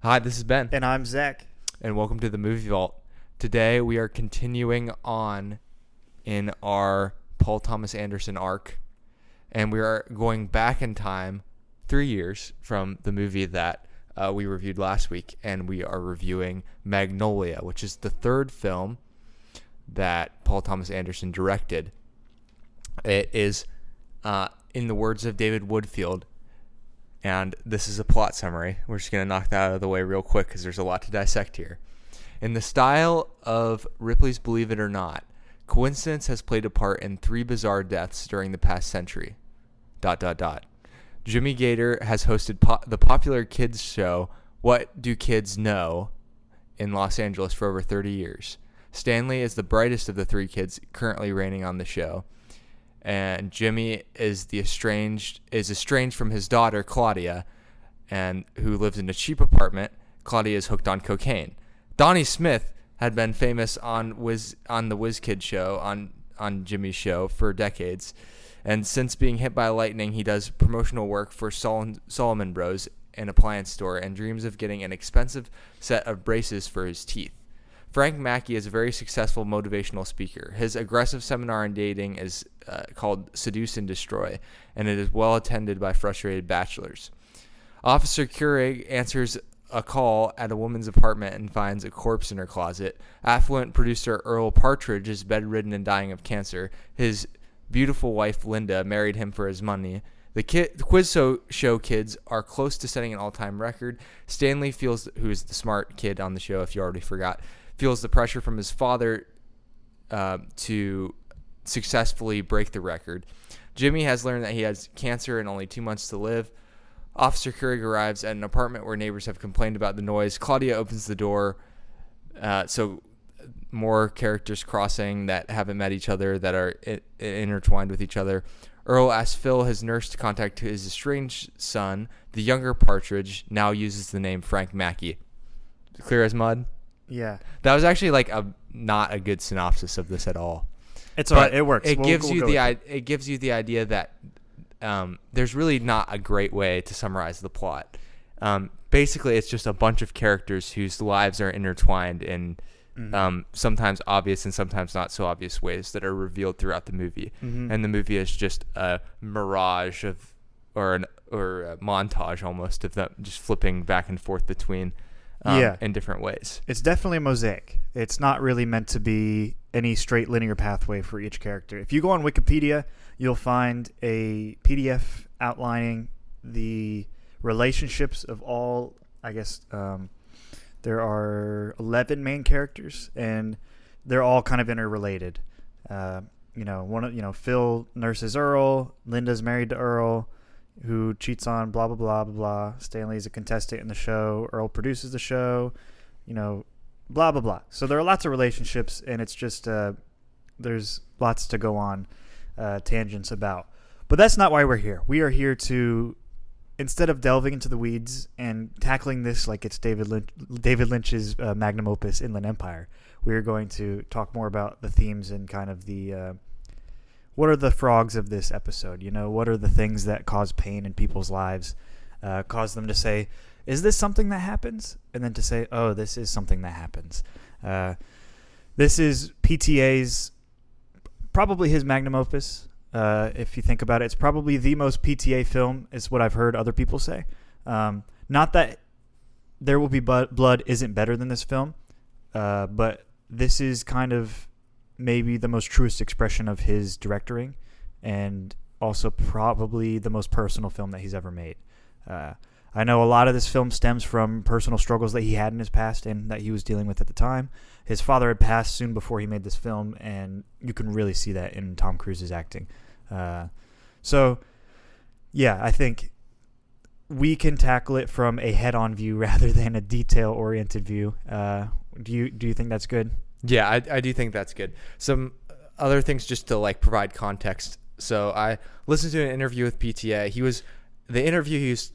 Hi, this is Ben. And I'm Zach. And welcome to the Movie Vault. Today we are continuing on in our Paul Thomas Anderson arc. And we are going back in time 3 years from the movie that we reviewed last week. And we are reviewing Magnolia, which is the third film that Paul Thomas Anderson directed. It is, in the words of David Woodfield, and this is a plot summary. We're just going to knock that out of the way real quick because there's a lot to dissect here. In the style of Ripley's Believe It or Not, coincidence has played a part in 3 bizarre deaths during the past century. ... Jimmy Gator has hosted the popular kids show What Do Kids Know in Los Angeles for over 30 years. Stanley is the brightest of the 3 kids currently reigning on the show. And Jimmy is estranged from his daughter Claudia, and who lives in a cheap apartment. Claudia is hooked on cocaine. Donnie Smith had been famous on the Whiz Kid show on Jimmy's show for decades, and since being hit by lightning, he does promotional work for Solomon Bros, an appliance store, and dreams of getting an expensive set of braces for his teeth. Frank Mackey is a very successful motivational speaker. His aggressive seminar on dating is called Seduce and Destroy, and it is well attended by frustrated bachelors. Officer Keurig answers a call at a woman's apartment and finds a corpse in her closet. Affluent producer Earl Partridge is bedridden and dying of cancer. His beautiful wife Linda married him for his money. The quiz show kids are close to setting an all-time record. Stanley feels, who is the smart kid on the show if you already forgot, feels the pressure from his father to successfully break the record. Jimmy has learned that he has cancer and only 2 months to live. Officer Keurig arrives at an apartment where neighbors have complained about the noise. Claudia opens the door, so more characters crossing that haven't met each other, that are intertwined with each other. Earl asks Phil, his nurse, to contact his estranged son. The younger Partridge now uses the name Frank Mackey. Clear as mud? Yeah. That was actually not a good synopsis of this at all. It's all right. It works. It gives you the idea that there's really not a great way to summarize the plot. Basically, it's just a bunch of characters whose lives are intertwined in sometimes obvious and sometimes not so obvious ways that are revealed throughout the movie. Mm-hmm. And the movie is just a mirage or a montage almost of them just flipping back and forth between in different ways. It's definitely a mosaic. It's not really meant to be any straight linear pathway for each character. If you go on Wikipedia, you'll find a PDF outlining the relationships of all, I guess, there are 11 main characters, and they're all kind of interrelated. Phil nurses Earl, Linda's married to Earl, who cheats on blah, blah, blah, blah, blah. Stanley's a contestant in the show. Earl produces the show, blah, blah, blah. So there are lots of relationships, and it's just there's lots to go on tangents about. But that's not why we're here. We are here to, instead of delving into the weeds and tackling this like it's David Lynch's magnum opus, Inland Empire, we're going to talk more about the themes and kind of the what are the frogs of this episode? What are the things that cause pain in people's lives, cause them to say, is this something that happens? And then to say, oh, this is something that happens. This is PTA's, probably his magnum opus. If you think about it, it's probably the most PTA film, is what I've heard other people say. Not that There Will Be Blood isn't better than this film, but this is kind of maybe the most truest expression of his directing, and also probably the most personal film that he's ever made. I know a lot of this film stems from personal struggles that he had in his past and that he was dealing with at the time. His father had passed soon before he made this film, and you can really see that in Tom Cruise's acting. I think we can tackle it from a head-on view rather than a detail-oriented view. Do you think that's good? Yeah, I do think that's good. Some other things just to provide context. So I listened to an interview with PTA. He was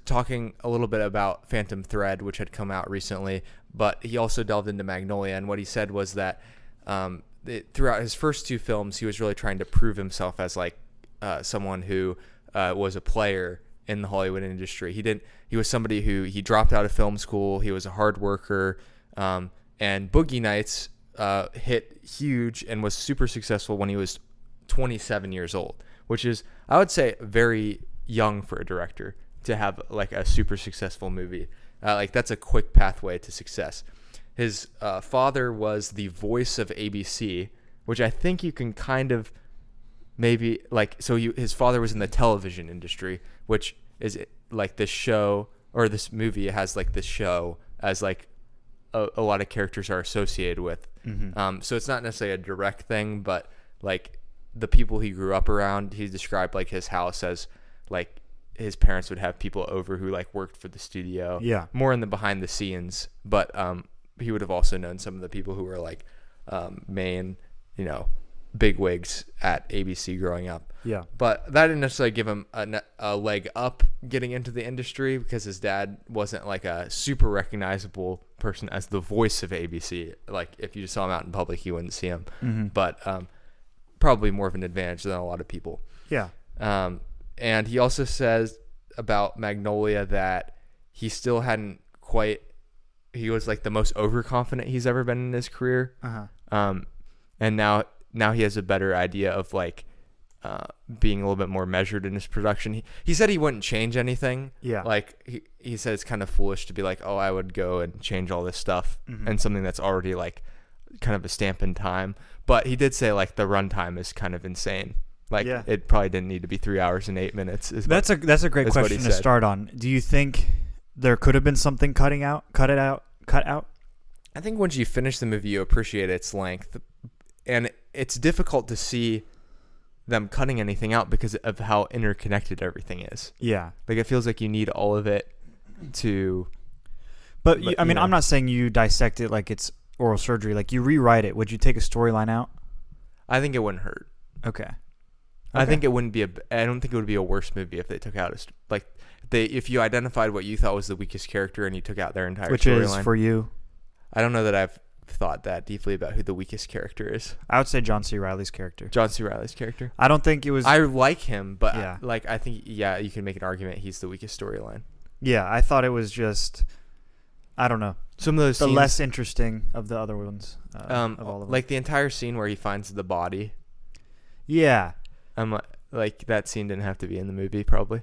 talking a little bit about Phantom Thread, which had come out recently, but he also delved into Magnolia, and what he said was that throughout his first 2 films, he was really trying to prove himself as someone who was a player in the Hollywood industry. He was somebody who he dropped out of film school. He was a hard worker. And Boogie Nights hit huge and was super successful when he was 27 years old, which is, I would say, very young for a director to have like a super successful movie. Like that's a quick pathway to success. His father was the voice of ABC, which I think you can kind of maybe like, so his father was in the television industry, which is like this show, or this movie has like this show as like a lot of characters are associated with. So it's not necessarily a direct thing, but like the people he grew up around, he described like his house as like his parents would have people over who like worked for the studio. Yeah. More in the behind the scenes, but he would have also known some of the people who were like main, bigwigs at ABC growing up. Yeah. But that didn't necessarily give him a leg up getting into the industry, because his dad wasn't like a super recognizable person as the voice of ABC. Like if you just saw him out in public, you wouldn't see him. But probably more of an advantage than a lot of people. Yeah. And he also says about Magnolia that he still hadn't quite, he was like the most overconfident he's ever been in his career. And now he has a better idea of like being a little bit more measured in his production. He said he wouldn't change anything. Yeah. Like he said it's kind of foolish to be like, oh, I would go and change all this stuff and something that's already like kind of a stamp in time. But he did say like the runtime is kind of insane. Like it probably didn't need to be 3 hours and 8 minutes. That's a great question to start on. Do you think there could have been something cut out? I think once you finish the movie, you appreciate its length, and it's difficult to see them cutting anything out because of how interconnected everything is. Yeah, like it feels like you need all of it to. But I mean, I'm not saying you dissect it like it's oral surgery. Like you rewrite it. Would you take a storyline out? I think it wouldn't hurt. Okay. I think it wouldn't be I don't think it would be a worse movie if they took out if you identified what you thought was the weakest character and you took out their entire storyline. Which is for you? I don't know that I've thought that deeply about who the weakest character is. I would say John C. Reilly's character. I don't think it was. I like him, but I think you can make an argument he's the weakest storyline. Yeah, I thought it was just, I don't know. Some of those the scenes, less interesting of the other ones. Of all of them. Like the entire scene where he finds the body. Yeah. Like that scene didn't have to be in the movie, probably.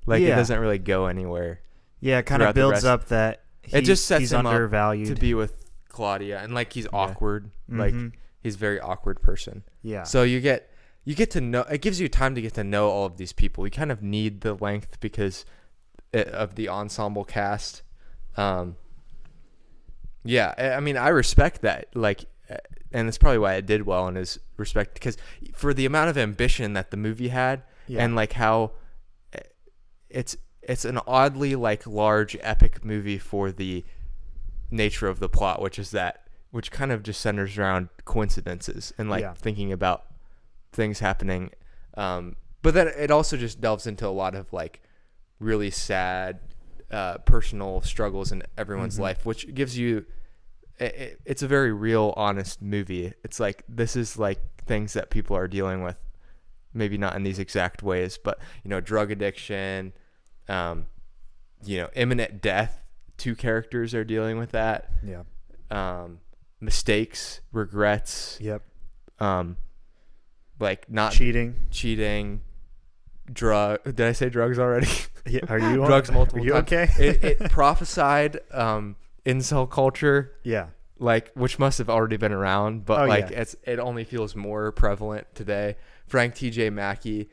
Like it doesn't really go anywhere. Yeah, it kind of builds up that it just sets he's him undervalued up to be with Claudia, and like he's awkward. Like he's a very awkward person. Yeah. So you get to know. It gives you time to get to know all of these people. You kind of need the length because of the ensemble cast. Yeah, I mean, I respect that. Like. And that's probably why it did well in his respect, because for the amount of ambition that the movie had, and like how it's an oddly like large epic movie for the nature of the plot, which kind of just centers around coincidences and like thinking about things happening. But then it also just delves into a lot of like really sad personal struggles in everyone's life, which gives you. It's a very real, honest movie. It's like, this is like things that people are dealing with, maybe not in these exact ways, but, drug addiction, imminent death. 2 characters are dealing with that. Yeah. Mistakes, regrets. Yep. Like not cheating, did I say drugs already? Yeah. Are you drugs multiple times? Are you okay? It prophesied, incel culture, like which must have already been around, but it only feels more prevalent today. Frank T.J. Mackey,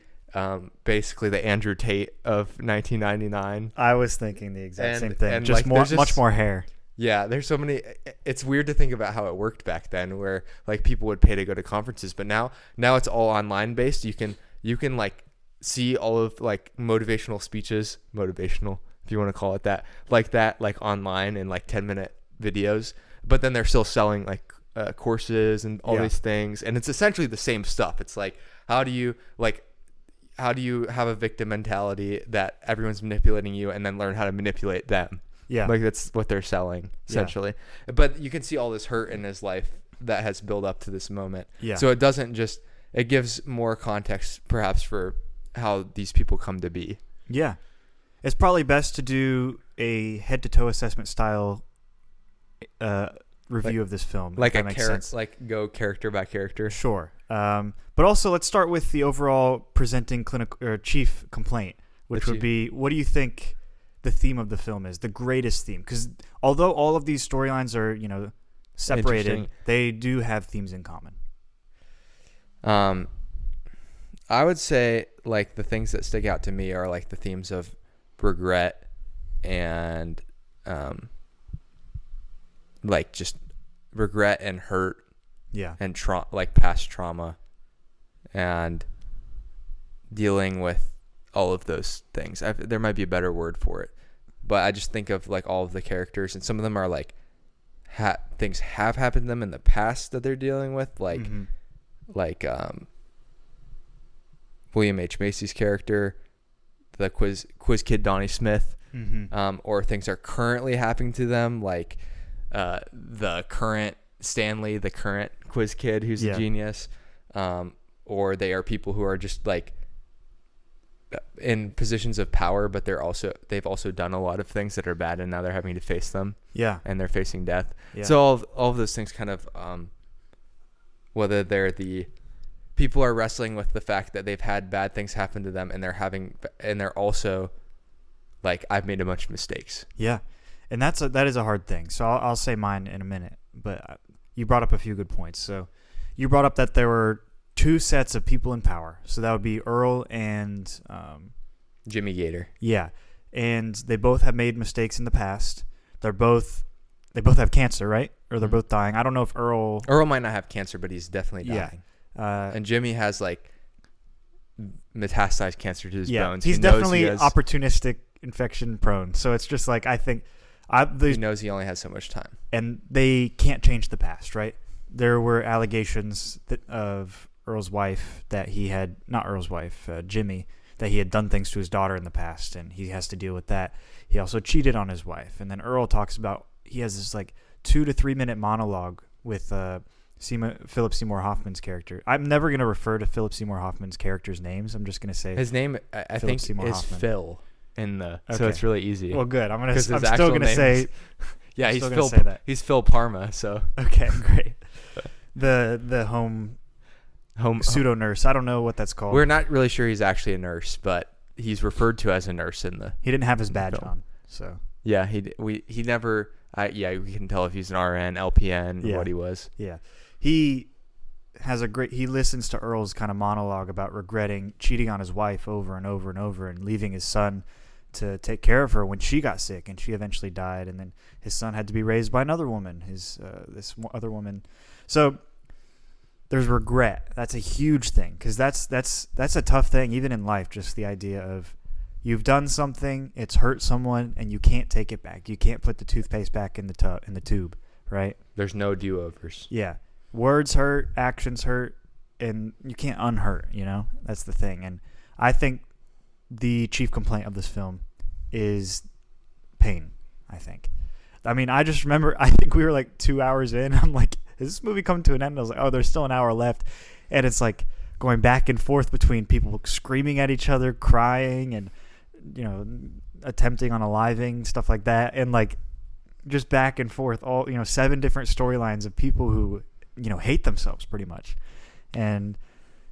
basically the Andrew Tate of 1999. I was thinking the exact same thing, and just like, much more hair. Yeah, there's so many. It's weird to think about how it worked back then, where like people would pay to go to conferences, but now it's all online based. You can like see all of like motivational speeches, if you want to call it that, like online in like 10-minute videos, but then they're still selling like courses and all these things, and it's essentially the same stuff. It's like, how do you have a victim mentality that everyone's manipulating you, and then learn how to manipulate them? Yeah, like that's what they're selling essentially. But you can see all this hurt in his life that has built up to this moment. Yeah, so it gives more context perhaps for how these people come to be. Yeah. It's probably best to do a head-to-toe assessment style review of this film. Like if that makes sense. Like go character by character. Sure. But also, let's start with the overall presenting chief complaint, which would be, what do you think the theme of the film is? The greatest theme? Because although all of these storylines are, separated, they do have themes in common. I would say, like, the things that stick out to me are, like, the themes of regret and, like, just regret and hurt. Yeah. And past trauma, and dealing with all of those things. There might be a better word for it, but I just think of, like, all of the characters, and some of them are, like, things have happened to them in the past that they're dealing with, like, William H. Macy's character, the quiz kid Donnie Smith, or things are currently happening to them, like the current Stanley, the current quiz kid who's a genius, or they are people who are just, like, in positions of power, but they've also done a lot of things that are bad, and now they're having to face them. Yeah, and they're facing death. Yeah. So all of those things kind of, whether they're people are wrestling with the fact that they've had bad things happen to them, and they're also like, I've made a bunch of mistakes. Yeah, and that is a hard thing. So I'll say mine in a minute, but you brought up a few good points. So you brought up that there were two sets of people in power. So that would be Earl and Jimmy Gator. Yeah, and they both have made mistakes in the past. They both have cancer, right? Or they're both dying. I don't know if Earl might not have cancer, but he's definitely dying. Yeah. And Jimmy has, like, metastasized cancer to his bones. He's definitely opportunistic, infection prone. So it's just like, I think he knows he only has so much time, and they can't change the past, right? There were allegations of Earl's wife that he had, not Earl's wife, Jimmy, that he had done things to his daughter in the past, and he has to deal with that. He also cheated on his wife, and then Earl talks about, he has this, like, 2 to 3 minute monologue with Philip Seymour Hoffman's character. I'm never going to refer to Philip Seymour Hoffman's character's names. I'm just going to say his name. I think Seymour is Hoffman. Phil so it's really easy. Well, good. I'm still going to say. Yeah, he's Phil. Say that. He's Phil Parma. So okay, great. The home pseudo nurse. I don't know what that's called. We're not really sure he's actually a nurse, but he's referred to as a nurse in the. He didn't have his badge on, so. Yeah, he never. We can tell if he's an RN, LPN, what he was. Yeah, he listens to Earl's kind of monologue about regretting cheating on his wife over and over and over, and leaving his son to take care of her when she got sick, and she eventually died, and then his son had to be raised by another woman, this other woman. So there's regret. That's a huge thing, because that's a tough thing even in life. Just the idea of, you've done something, it's hurt someone, and you can't take it back. You can't put the toothpaste back in the tube, right? There's no do-overs. Yeah. Words hurt, actions hurt, and you can't unhurt, That's the thing. And I think the chief complaint of this film is pain, I think. I mean, I just remember, I think we were like 2 hours in. I'm like, is this movie coming to an end? I was like, oh, there's still an hour left. And it's like going back and forth between people screaming at each other, crying, and, attempting unaliving, stuff like that. And, like, just back and forth, all, 7 different storylines of people who, hate themselves pretty much, and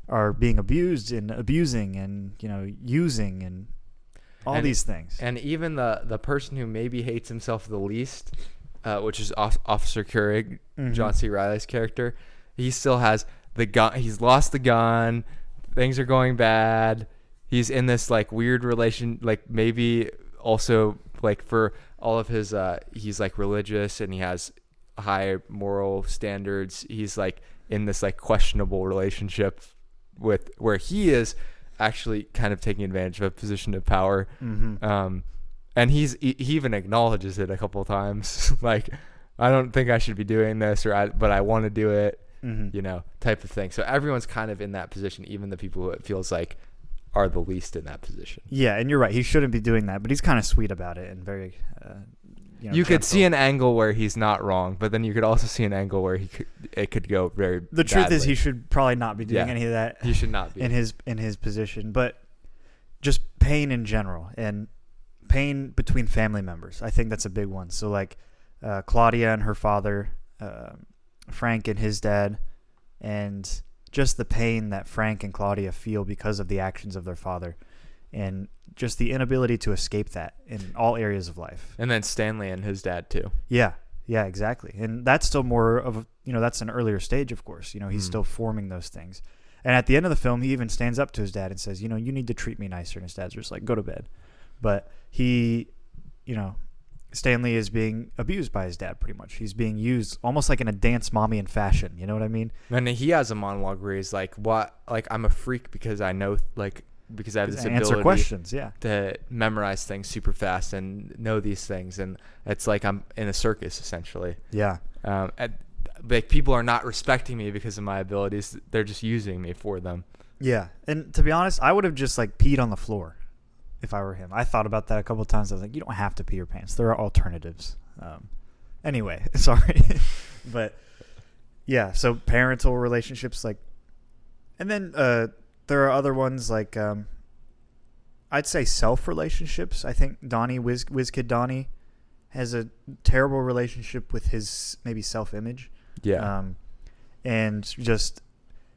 are being abused and abusing and, using and all these things. And even the person who maybe hates himself the least, which is Officer Keurig, John C. Reilly's character, he still has the gun. He's lost the gun. Things are going bad. He's in this, like, weird relation, like, maybe also, like, for all of his, he's, like, religious, and he has high moral standards. He's, like, in this, like, questionable relationship with, where he is actually kind of taking advantage of a position of power. And he even acknowledges it a couple of times. Like, I don't think I should be doing this, but I want to do it, type of thing. So everyone's kind of in that position, even the people who it feels like are the least in that position. Yeah, and you're right. He shouldn't be doing that, but he's kind of sweet about it and very, you could see an angle where he's not wrong, but then you could also see an angle where it could go very The truth is, he should probably not be doing any of that. He should not be in his position, but just pain in general. And pain between family members. I think that's a big one. So like Claudia and her father, Frank and his dad, and just the pain that Frank and Claudia feel because of the actions of their father, and just the inability to escape that in all areas of life. And then Stanley and his dad too. Yeah, exactly. And that's still more of that's an earlier stage, of course. He's still forming those things. And at the end of the film, he even stands up to his dad and says, you need to treat me nicer. And his dad's just like, go to bed. But he, Stanley is being abused by his dad pretty much. He's being used almost like in a dance mommy in fashion. You know what I mean? And he has a monologue where he's like, what? Like, I'm a freak because I know, because I have this ability answer questions, to memorize things super fast and know these things. And it's like I'm in a circus, essentially. Yeah. Like, people are not respecting me because of my abilities. They're just using me for them. Yeah. And to be honest, I would have just like peed on the floor if I were him. I thought about that a couple of times. I was like, you don't have to pee your pants. There are alternatives. Anyway, sorry. But yeah, so parental relationships, and then there are other ones like I'd say self relationships. I think Donnie, WizKid Donnie, has a terrible relationship with his maybe self image. Yeah. And just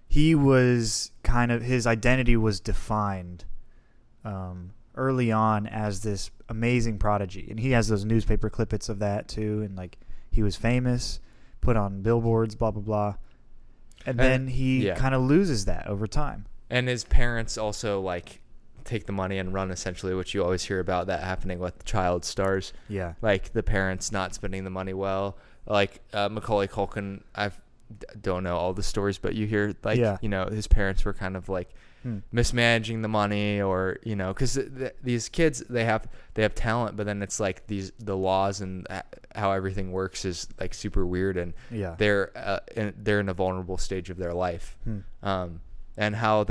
he was his identity was defined early on as this amazing prodigy, and he has those newspaper clippets of that too, and like he was famous, put on billboards, blah blah blah, and then he kind of loses that over time. And his parents also like take the money and run, essentially, which you always hear about that happening with child stars. Yeah, like the parents not spending the money well. Like Macaulay Culkin, don't know all the stories, but you hear his parents were kind of like mismanaging the money, or because these kids they have talent, but then it's like the laws and how everything works is like super weird, and they're in a vulnerable stage of their life, and how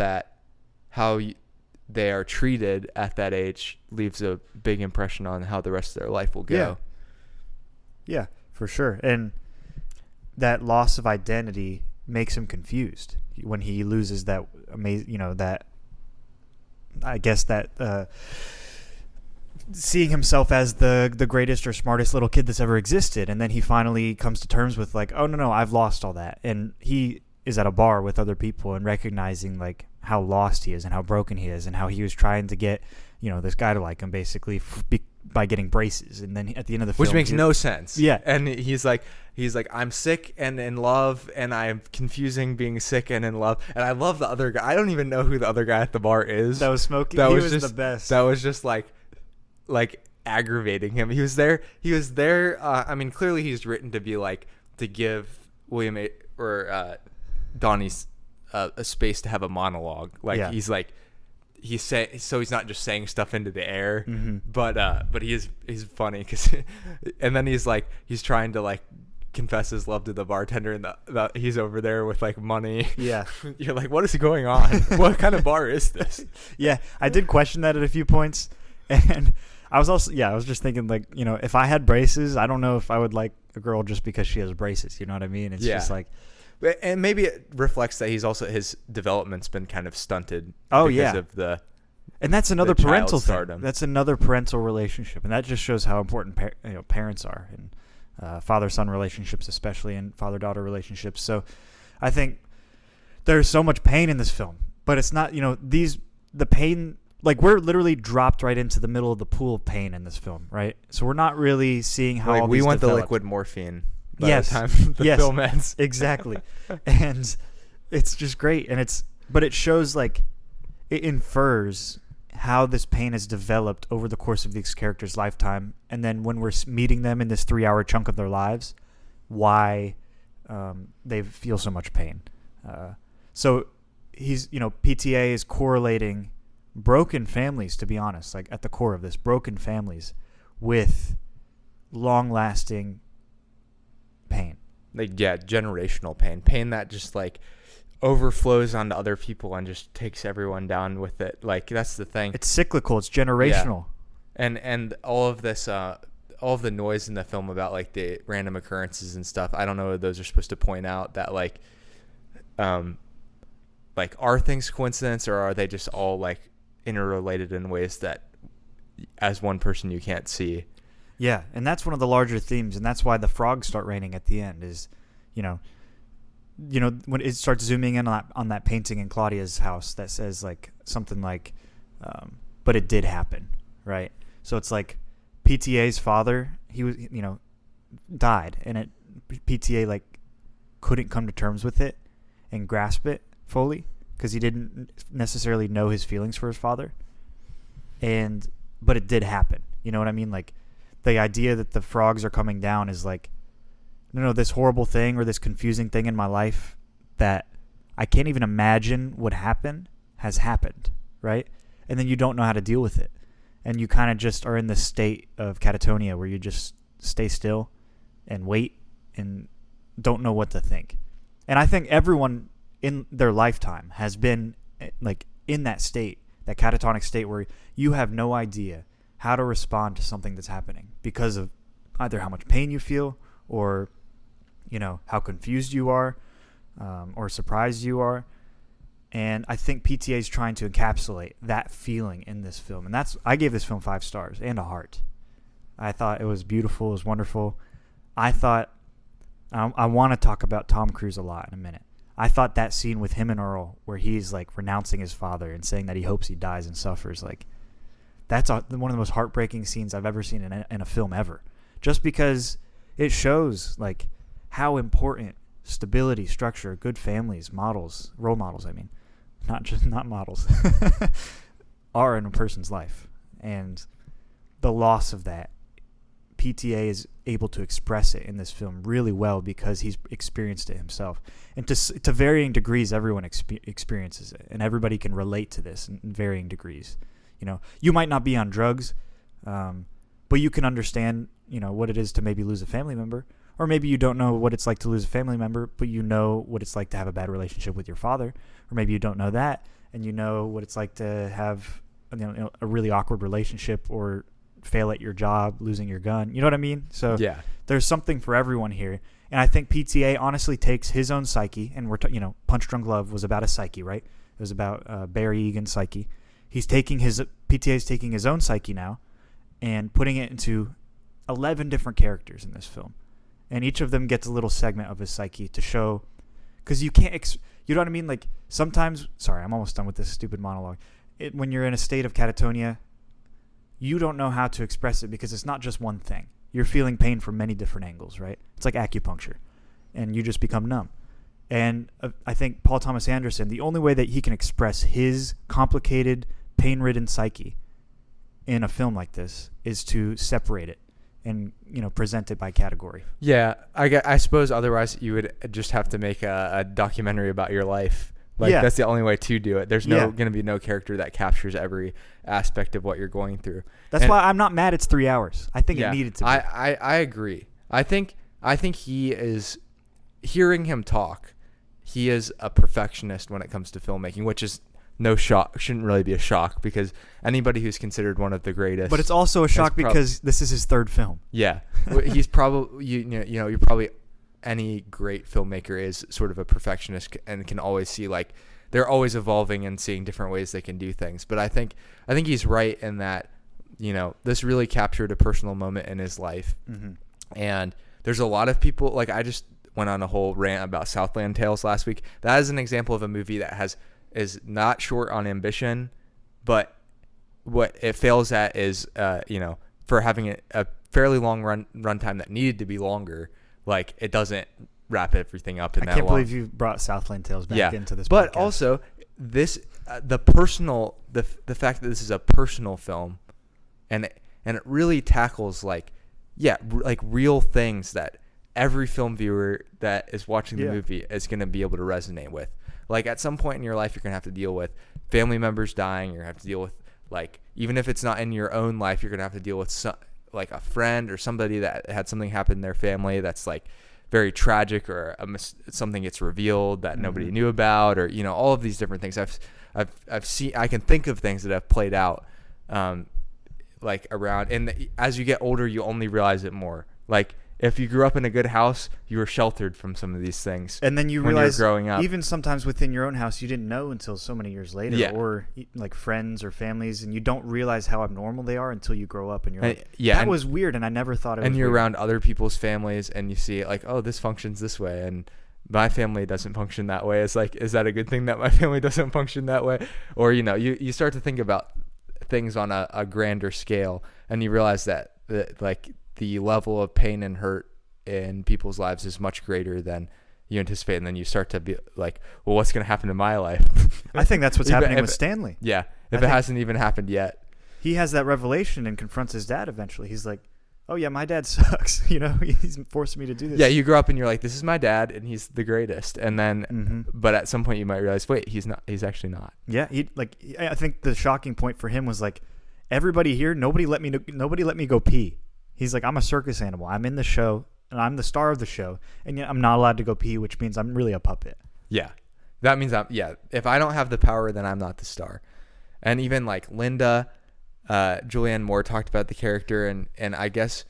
they are treated at that age leaves a big impression on how the rest of their life will go. Yeah, for sure. And that loss of identity makes him confused when he loses that seeing himself as the greatest or smartest little kid that's ever existed. And then he finally comes to terms with like, oh no, I've lost all that. And he is at a bar with other people and recognizing like how lost he is and how broken he is and how he was trying to get, this guy to like him basically by getting braces. And then at the end of the film, which makes no sense. Yeah. And he's like, I'm sick and in love, and I'm confusing being sick and in love. And I love the other guy. I don't even know who the other guy at the bar is. That was smoking. He was the best. That was just like aggravating him. He was there. I mean, clearly he's written to be like, to give William or Donnie's a space to have a monologue. Like he's not just saying stuff into the air, but he's funny because, and then he's trying to like confess his love to the bartender, and he's over there with like money. Yeah. You're like, what is going on? What kind of bar is this? Yeah, I did question that at a few points, and I was just thinking like, if I had braces, I don't know if I would like a girl just because she has braces. You know what I mean? It's just like. And maybe it reflects that his development's been kind of stunted. Because of the. And that's another parental stardom. That's another parental relationship, and that just shows how important parents are, and father-son relationships, especially, and father-daughter relationships. So, I think there's so much pain in this film, but it's not the pain. Like, we're literally dropped right into the middle of the pool of pain in this film, right? So we're not really seeing how all we these want developed. the liquid morphine. By the time the film ends. Exactly. And it's just great. But it shows it infers how this pain has developed over the course of these characters' lifetime. And then when we're meeting them in this 3-hour chunk of their lives, why they feel so much pain. So PTA is correlating broken families, to be honest, like at the core of this, broken families with long-lasting pain. Generational pain that just like overflows onto other people and just takes everyone down with it. Like, that's the thing, it's cyclical, it's generational. And all of this all of the noise in the film about like the random occurrences and stuff, I don't know if those are supposed to point out that like are things coincidence, or are they just all like interrelated in ways that as one person you can't see. Yeah, and that's one of the larger themes, and that's why the frogs start raining at the end. Is, you know, when it starts zooming in on that painting in Claudia's house that says like something like, "But it did happen," right? So it's like PTA's father, he was, died, and PTA like couldn't come to terms with it and grasp it fully because he didn't necessarily know his feelings for his father, but it did happen. You know what I mean? Like, the idea that the frogs are coming down is like, no, this horrible thing or this confusing thing in my life that I can't even imagine would happen has happened, right? And then you don't know how to deal with it. And you kind of just are in this state of catatonia where you just stay still and wait and don't know what to think. And I think everyone in their lifetime has been like in that state, that catatonic state where you have no idea how to respond to something that's happening because of either how much pain you feel or, how confused you are, or surprised you are. And I think PTA is trying to encapsulate that feeling in this film. And I gave this film 5 stars and a heart. I thought it was beautiful. It was wonderful. I thought, I want to talk about Tom Cruise a lot in a minute. I thought that scene with him and Earl where he's like renouncing his father and saying that he hopes he dies and suffers, like, that's one of the most heartbreaking scenes I've ever seen in a film ever. Just because it shows like how important stability, structure, good families, models, role models, not models, are in a person's life. And the loss of that, PTA is able to express it in this film really well because he's experienced it himself. And to varying degrees, everyone experiences it. And everybody can relate to this in varying degrees. You might not be on drugs, but you can understand, what it is to maybe lose a family member. Or maybe you don't know what it's like to lose a family member, but you know what it's like to have a bad relationship with your father. Or maybe you don't know that, and you know what it's like to have a really awkward relationship or fail at your job, losing your gun. You know what I mean? So yeah, there's something for everyone here. And I think PTA honestly takes his own psyche, and Punch Drunk Love was about a psyche, right? It was about Barry Egan's psyche. PTA's taking his own psyche now and putting it into 11 different characters in this film. And each of them gets a little segment of his psyche to show, because you can't, you know what I mean? Like sometimes, sorry, I'm almost done with this stupid monologue. When you're in a state of catatonia, you don't know how to express it because it's not just one thing. You're feeling pain from many different angles, right? It's like acupuncture, and you just become numb. And I think Paul Thomas Anderson, the only way that he can express his complicated, pain-ridden psyche in a film like this is to separate it and present it by category. Yeah, I suppose otherwise you would just have to make a documentary about your life. Like that's the only way to do it. There's going to be no character that captures every aspect of what you're going through. That's why I'm not mad it's 3 hours. I think it needed to be. I agree. I think he is, hearing him talk, he is a perfectionist when it comes to filmmaking, which is no shock, shouldn't really be a shock because anybody who's considered one of the greatest. But it's also a shock because this is his third film. Yeah. He's probably, you're probably, any great filmmaker is sort of a perfectionist and can always see like they're always evolving and seeing different ways they can do things. But I think he's right in that, this really captured a personal moment in his life. Mm-hmm. And there's a lot of people, like I just went on a whole rant about Southland Tales last week. That is an example of a movie that is not short on ambition, but what it fails at is, for having a fairly long runtime that needed to be longer, like it doesn't wrap everything up in that long. I can't believe you brought Southland Tales back into this but podcast. Also this, the fact that this is a personal film and it really tackles like real things that every film viewer that is watching the movie is going to be able to resonate with. Like at some point in your life, you're going to have to deal with family members dying. You're going to have to deal with, like, even if it's not in your own life, you're going to have to deal with like a friend or somebody that had something happen in their family that's like very tragic, or something gets revealed that nobody knew about, or all of these different things. I've seen, I can think of things that have played out like around, and as you get older you only realize it more. Like if you grew up in a good house, you were sheltered from some of these things. And then you when realize, you're growing up, even sometimes within your own house, you didn't know until so many years later, Yeah. or like friends or families, and you don't realize how abnormal they are until you grow up, and you're like, yeah, that was weird, and I never thought it was and you're weird. around other people's families, and you see like, oh, this functions this way, and my family doesn't function that way. It's like, is that a good thing that my family doesn't function that way? Or, you know, you start to think about things on a grander scale, and you realize that like the level of pain and hurt in people's lives is much greater than you anticipate, and then you start to be like, well, what's going to happen in my life? I think that's what's happening with Stanley. Yeah, if it hasn't even happened yet. He has that revelation and confronts his dad eventually. He's like, oh yeah, my dad sucks. You know, he's forcing me to do this. Yeah, you grow up and you're like, this is my dad, and he's the greatest. And then, but at some point you might realize, wait, he's not. He's actually not. Yeah, I think the shocking point for him was like, everybody here, nobody let me go pee. He's like, I'm a circus animal. I'm in the show, and I'm the star of the show, and yet I'm not allowed to go pee, which means I'm really a puppet. Yeah, that means if I don't have the power, then I'm not the star. And even like Linda. Julianne Moore talked about the character, and I guess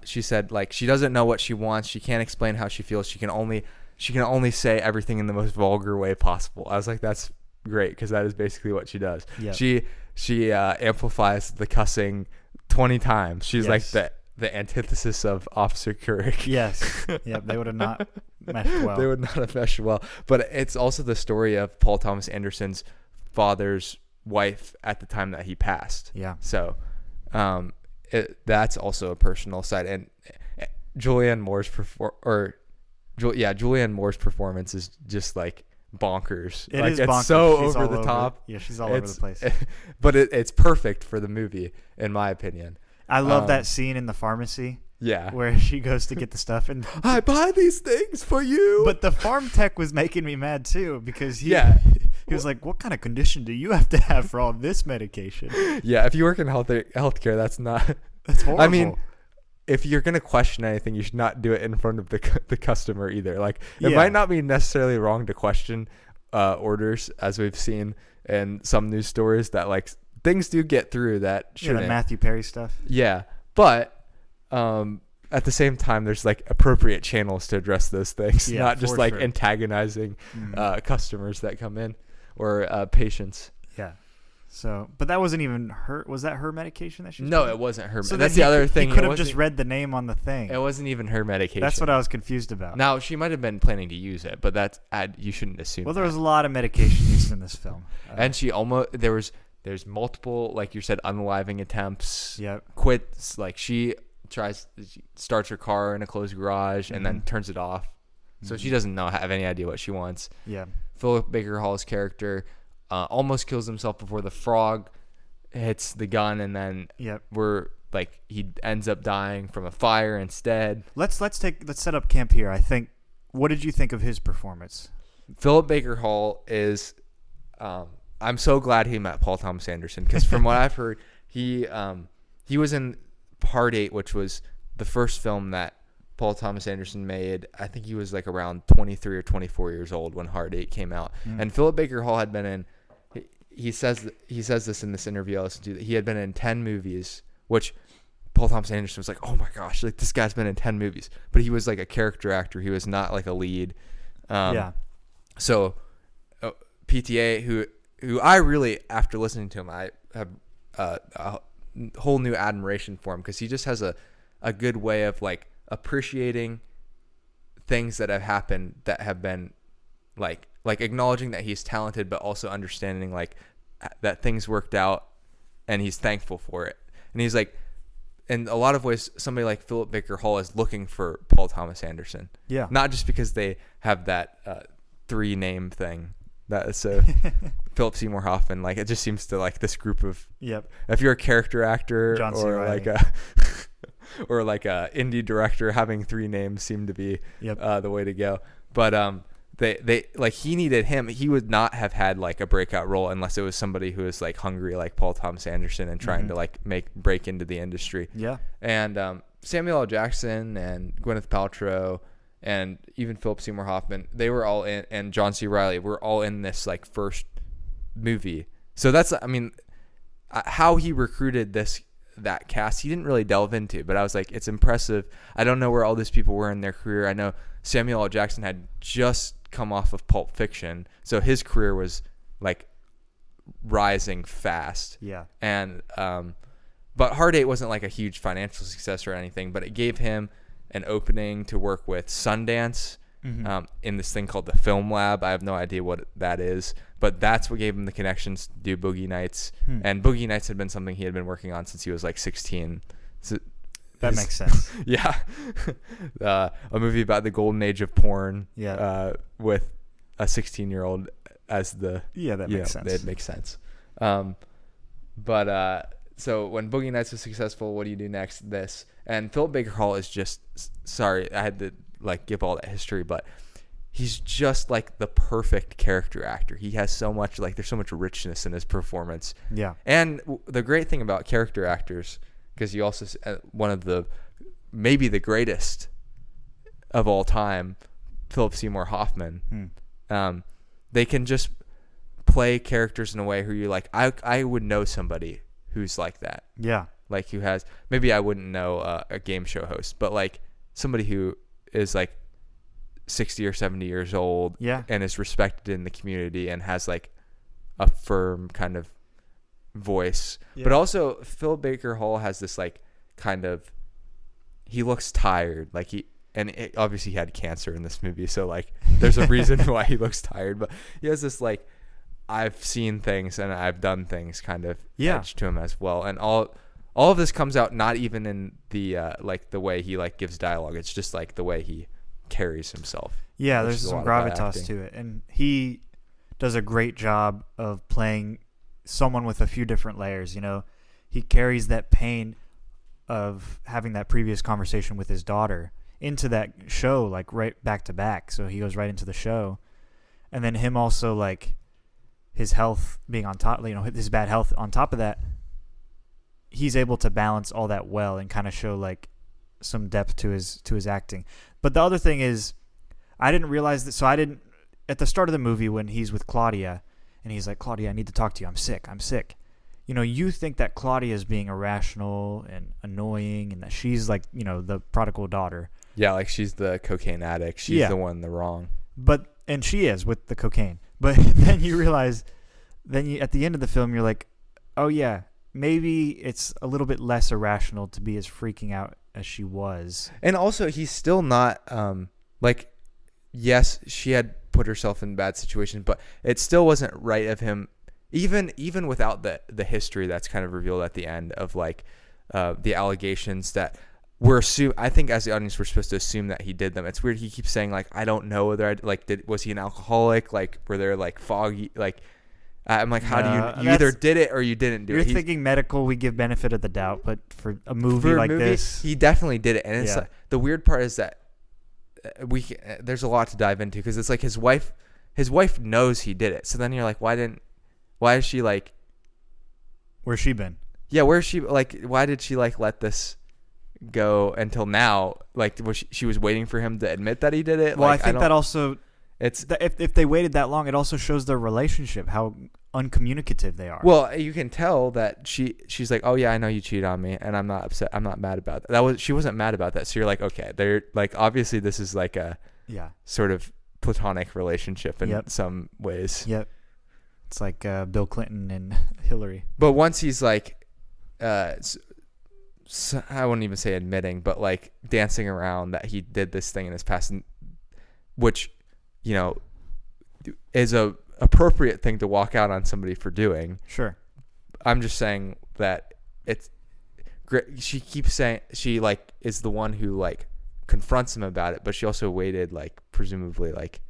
she said like she doesn't know what she wants. She can't explain how she feels. She can only say everything in the most vulgar way possible. I was like, that's great, because that is basically what she does. Yep. She amplifies the cussing 20 times. She's like the antithesis of Officer Couric. Yes. Yeah, they would have not meshed well. They would not have meshed well. But it's also the story of Paul Thomas Anderson's father's wife at the time that he passed. Yeah. So that's also a personal side, and Julianne Moore's Julianne Moore's performance is just like bonkers. It like, is it's bonkers. so She's over the top. Yeah, she's all over the place. But it's perfect for the movie, in my opinion. I love that scene in the pharmacy. Yeah. Where she goes to get the stuff, and I buy these things for you. But the farm tech was making me mad too, because he was like, what kind of condition do you have to have for all this medication? Yeah, if you work in healthcare, that's horrible. I mean, if you're going to question anything, you should not do it in front of the customer either. Like, it might not be necessarily wrong to question orders, as we've seen in some news stories, that like things do get through that shouldn't. The Matthew Perry stuff. Yeah, but at the same time, there's like appropriate channels to address those things, not just like antagonizing customers that come in, or patients. Yeah. So, but that wasn't even her. Was that her medication that she was No, taking? it wasn't her. So that's the other thing. He could have just read the name on the thing. It wasn't even her medication. That's what I was confused about. Now, she might have been planning to use it, but you shouldn't assume. Well, there was a lot of medication used in this film. And she there's multiple, like you said, unaliving attempts. Yep. Quits. Like she starts her car in a closed garage and then turns it off. So she doesn't have any idea what she wants. Yeah. Philip Baker Hall's character almost kills himself before the frog hits the gun, and then he ends up dying from a fire instead. Let's set up camp here. I think. What did you think of his performance? Philip Baker Hall is. I'm so glad he met Paul Thomas Anderson, because from what I've heard, he was in Hard 8, which was the first film that Paul Thomas Anderson made. I think he was like around 23 or 24 years old when Hard 8 came out. And Philip Baker Hall had been in, he says this in this interview I listened to, that he had been in 10 movies, which Paul Thomas Anderson was like, oh my gosh, like this guy's been in 10 movies. But he was like a character actor. He was not like a lead. So PTA, who I really, after listening to him, I have a whole new admiration for him, because he just has a good way of like appreciating things that have happened, that have been like acknowledging that he's talented, but also understanding like that things worked out and he's thankful for it. And he's like, in a lot of ways, somebody like Philip Baker Hall is looking for Paul Thomas Anderson. Yeah. Not just because they have that 3-name thing. That is so Philip Seymour Hoffman. Like, it just seems to like this group of. Yep. If you're a character actor or like a indie director, having 3 names seem to be the way to go. But they like, he needed him. He would not have had like a breakout role unless it was somebody who was like hungry, like Paul Thomas Anderson, and trying to like break into the industry. Yeah. And Samuel L. Jackson and Gwyneth Paltrow and even Philip Seymour Hoffman, they were all in, and John C. Reilly were all in this like first movie. So that's, I mean, how he recruited this that cast he didn't really delve into, but I was like, it's impressive. I don't know where all these people were in their career. I know Samuel L. Jackson had just come off of Pulp Fiction, so his career was like rising fast. Yeah. And but Hard Eight wasn't like a huge financial success or anything, but it gave him an opening to work with Sundance in this thing called the Film Lab. I have no idea what that is, but that's what gave him the connections to do Boogie Nights. And Boogie Nights had been something he had been working on since he was like 16. So that makes sense. Yeah. A movie about the golden age of porn. Yeah. With a 16-year-old as the... Yeah, that makes sense. It makes sense. So when Boogie Nights was successful, what do you do next? This. And Philip Baker Hall is just... Sorry, I had to like give all that history, but he's just like the perfect character actor. He has so much, like, there's so much richness in his performance. Yeah. And the great thing about character actors, because you also... one of the... maybe the greatest of all time, Philip Seymour Hoffman. They can just play characters in a way who you're like, I would know somebody who's like that. Yeah. Like who has, maybe I wouldn't know a game show host, but like somebody who is like 60 or 70 years old. Yeah. And is respected in the community and has like a firm kind of voice. Yeah. But also Phil Baker Hall has this like kind of, he looks tired. Like obviously he had cancer in this movie, so like there's a reason why he looks tired, but he has this like, I've seen things and I've done things kind of edge to him as well. And all of this comes out not even in the like the way he like gives dialogue. It's just like the way he carries himself. Yeah, there's some gravitas to it, and he does a great job of playing someone with a few different layers. You know, he carries that pain of having that previous conversation with his daughter into that show, like right back to back. So he goes right into the show, and then him also like his health being on top, you know, his bad health on top of that, he's able to balance all that well and kind of show like some depth to his acting. But the other thing is, I didn't realize that. So I didn't, at the start of the movie when he's with Claudia and he's like, Claudia, I need to talk to you. I'm sick. You know, you think that Claudia is being irrational and annoying and that she's like, you know, the prodigal daughter. Yeah, like she's the cocaine addict. She's the one in the wrong. And she is with the cocaine. But then you realize, at the end of the film, you're like, oh yeah, maybe it's a little bit less irrational to be as freaking out as she was. And also, he's still not, like, yes, she had put herself in bad situations, but it still wasn't right of him, even without the history that's kind of revealed at the end of like the allegations that I think as the audience we're supposed to assume that he did them. It's weird. He keeps saying like, I don't know whether was he an alcoholic? Like, were there like foggy, like, I'm like, how do you either did it or you didn't do it? You're thinking medical, we give benefit of the doubt, but for a movie like this, he definitely did it. And it's like, the weird part is that there's a lot to dive into, because it's like his wife knows he did it. So then you're like, why is she like, where's she been? Yeah. Where's she, like, why did she like let this go until now? Like, she was waiting for him to admit that he did it? Well, like, I think that also, if they waited that long, it also shows their relationship, how uncommunicative they are. Well, you can tell that she's like, oh yeah, I know you cheated on me, and I'm not upset. I'm not mad about that. She wasn't mad about that. So you're like, okay, they're like, obviously this is like a sort of platonic relationship in some ways. Yep. It's like Bill Clinton and Hillary. But once he's like, so I wouldn't even say admitting, but like dancing around that he did this thing in his past, which, you know, is a appropriate thing to walk out on somebody for doing. Sure. I'm just saying that it's great. She keeps saying she like is the one who like confronts him about it, but she also waited like presumably like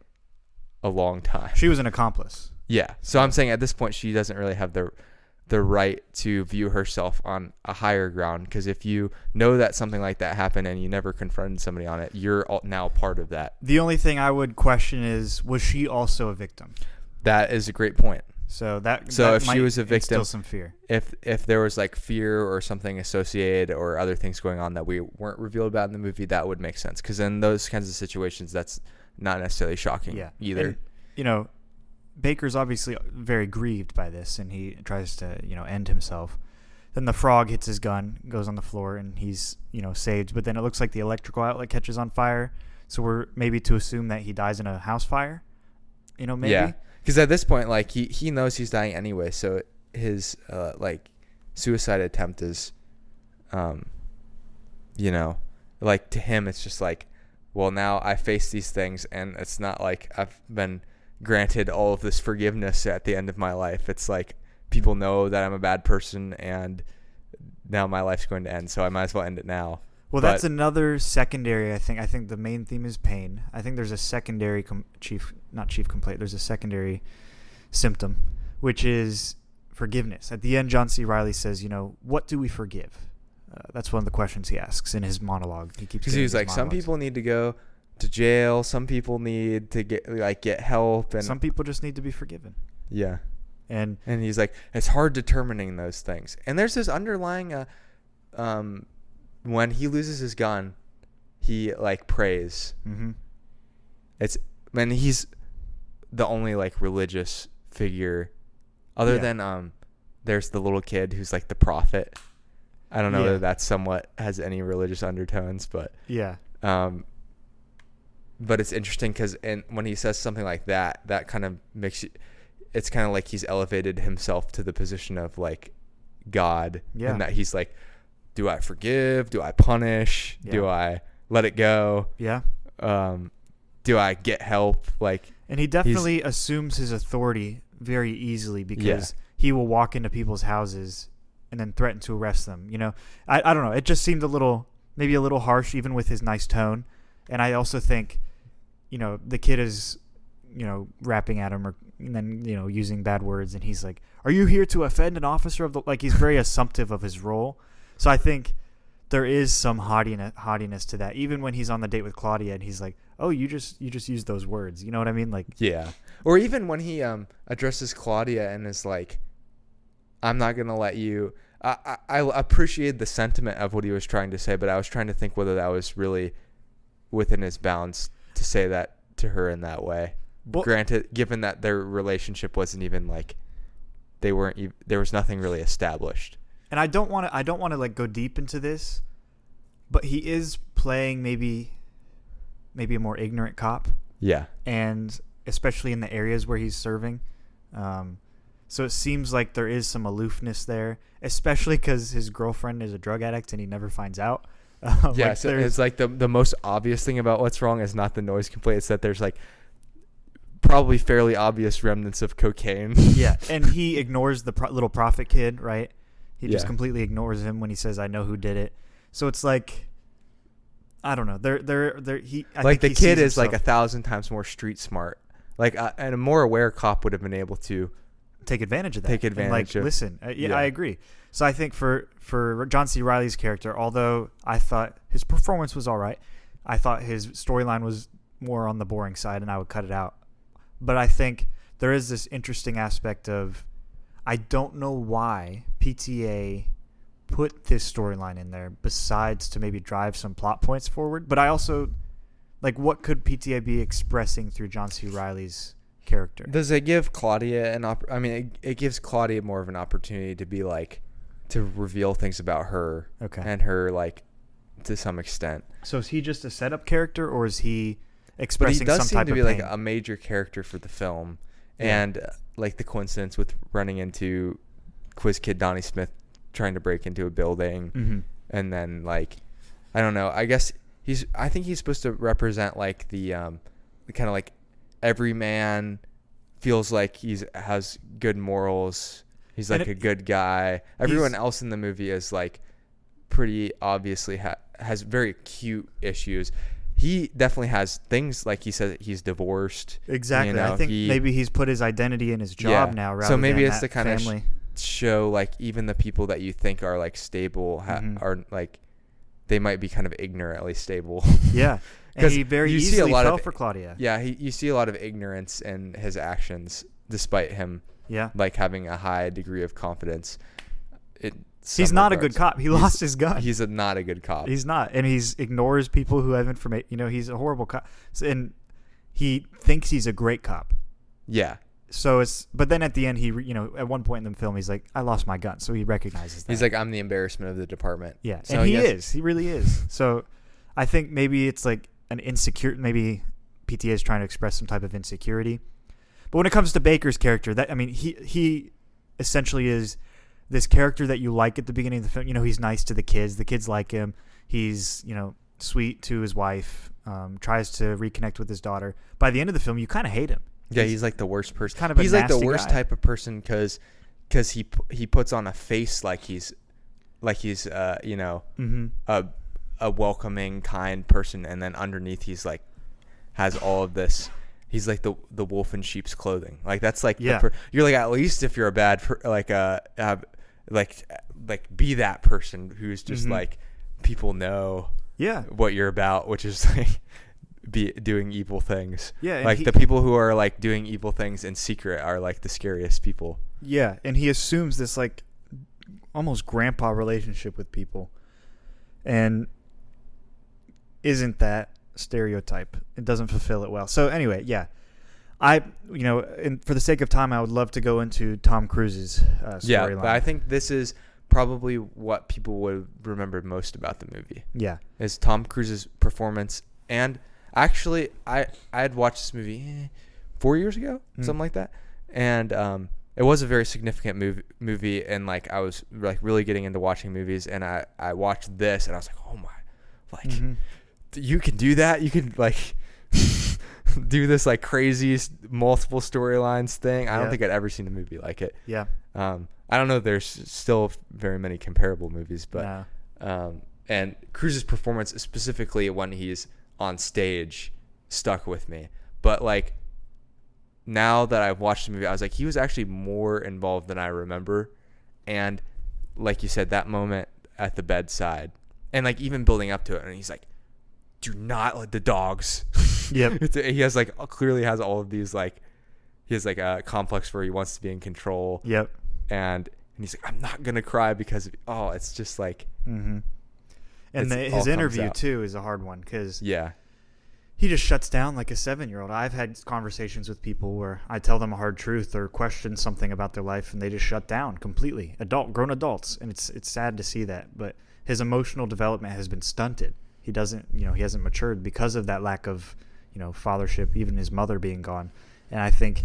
a long time. She was an accomplice. Yeah. So I'm saying at this point she doesn't really have the right to view herself on a higher ground, because if you know that something like that happened and you never confronted somebody on it, you're now part of that. The only thing I would question is, was she also a victim? That is a great point. So if she was a victim, instill some fear. If there was like fear or something associated or other things going on that we weren't revealed about in the movie, that would make sense, because in those kinds of situations, that's not necessarily shocking either. And, you know, Baker's obviously very grieved by this, and he tries to, you know, end himself. Then the frog hits his gun, goes on the floor, and he's, saved. But then it looks like the electrical outlet catches on fire. So we're maybe to assume that he dies in a house fire. Maybe. Yeah, because at this point, like he knows he's dying anyway. So his suicide attempt is, like to him, it's just like, well, now I face these things, and it's not like I've been granted all of this forgiveness at the end of my life. It's like people know that I'm a bad person, and now my life's going to end, so I might as well end it now. Well, that's another secondary. I think the main theme is pain. I think there's a secondary There's a secondary symptom, which is forgiveness. At the end, John C. Reilly says, what do we forgive? That's one of the questions he asks in his monologue. Because he was like, some people need to go to jail. Some people need to get help, and some people just need to be forgiven. Yeah. And he's like, it's hard determining those things. And there's this underlying, when he loses his gun, he prays. Mm-hmm. He's the only religious figure, other than there's the little kid who's the prophet. I don't know whether that somewhat has any religious undertones, but yeah. But it's interesting because when he says something like that, that kind of makes you. It's kind of like he's elevated himself to the position of God, and that he's like, do I forgive? Do I punish? Yeah. Do I let it go? Yeah. Do I get help? And he definitely assumes his authority very easily because he will walk into people's houses and then threaten to arrest them. I don't know. It just seemed maybe a little harsh, even with his nice tone. And I also think, the kid is, rapping at him and then, using bad words. And he's like, are you here to offend an officer of the, he's very assumptive of his role. So I think there is some haughtiness to that. Even when he's on the date with Claudia and he's like, oh, you just used those words. You know what I mean? Yeah. Or even when he addresses Claudia and is like, I'm not going to let you. I appreciate the sentiment of what he was trying to say, but I was trying to think whether that was really within his bounds to say that to her in that way. Well, granted, given that their relationship wasn't even there was nothing really established. And I don't want to go deep into this, but he is playing maybe a more ignorant cop. Yeah. And especially in the areas where he's serving. So it seems like there is some aloofness there, especially because his girlfriend is a drug addict and he never finds out. Yeah, so it's the most obvious thing about what's wrong is not the noise complaint. It's that there's probably fairly obvious remnants of cocaine. Yeah, and he ignores the little prophet kid, right? He just completely ignores him when he says, "I know who did it." So it's I don't know. I think the kid is 1,000 times more street smart. And a more aware cop would have been able to take advantage of that. Listen, I agree. So I think for John C. Reilly's character, although I thought his performance was all right, I thought his storyline was more on the boring side, and I would cut it out. But I think there is this interesting aspect of, I don't know why PTA put this storyline in there besides to maybe drive some plot points forward. But I also, what could PTA be expressing through John C. Reilly's character? Does it give Claudia it gives Claudia more of an opportunity to be to reveal things about her. Okay. And her to some extent. So is he just a setup character, or is he expressing some type of pain? But he does seem to be a major character for the film. Yeah. And the coincidence with running into Quiz Kid Donnie Smith trying to break into a building. Mm-hmm. And then I don't know, I guess I think he's supposed to represent the kind of every man feels like has good morals. He's a good guy. Everyone else in the movie is pretty obviously has very acute issues. He definitely has things he says he's divorced. Exactly. I think maybe he's put his identity in his job now rather so maybe than it's that to kind family. Of show even the people that you think are stable are they might be kind of ignorantly stable. Yeah. And he very easily fell for Claudia. Yeah, you see a lot of ignorance in his actions despite him having a high degree of confidence. He's not a good cop. He lost his gun. He's not a good cop. He's not. And he ignores people who have information. He's a horrible cop. And he thinks he's a great cop. Yeah. but then at the end, at one point in the film, he's like, I lost my gun. So he recognizes that. He's like, I'm the embarrassment of the department. Yeah. So And he really is. So I think maybe it's like an maybe PTA is trying to express some type of insecurity. But when it comes to Baker's character, he essentially is this character that you like at the beginning of the film. He's nice to the kids. The kids like him. He's, sweet to his wife, tries to reconnect with his daughter. By the end of the film, you kind of hate him. Yeah, he's like the worst person. He's like the nasty worst guy. type of person because he puts on a face like he's Mm-hmm. a welcoming, kind person, and then underneath he's like has all of this. He's like the wolf in sheep's clothing. Like that's like you're like, at least if you're a bad be that person who's just Mm-hmm. like people know Yeah. what you're about, which is like be doing evil things. Yeah. Like the people who are like doing evil things in secret are like the scariest people. Yeah. And he assumes this like almost grandpa relationship with people, and isn't that stereotype. It doesn't fulfill it well. So anyway, yeah. And for the sake of time, I would love to go into Tom Cruise's storyline. Yeah, but I think this is probably what people would remember most about the movie. Yeah. Is Tom Cruise's performance. And actually, I had watched this movie 4 years ago, something like that. And it was a very significant movie, and like I was like really getting into watching movies, and I watched this, and I was like, oh my, like you can do that? You can like do this like crazy multiple storylines thing? I don't think I'd ever seen a movie like it. Yeah. I don't know if there's still very many comparable movies, but and Cruise's performance specifically when he's on stage stuck with me. But like now that I've watched the movie, I was like, he was actually more involved than I remember. And like you said, that moment at the bedside and like even building up to it, and he's like, do not let the dogs. Yep. He has like clearly has all of these like he has like a complex where he wants to be in control. Yep. And he's like, I'm not gonna cry because it's just like. Mm-hmm. And his interview too is a hard one because he just shuts down like a 7-year-old. I've had conversations with people where I tell them a hard truth or question something about their life, and they just shut down completely. Grown adults, and it's sad to see that. But his emotional development has been stunted. He hasn't matured because of that lack of fathership, even his mother being gone. And I think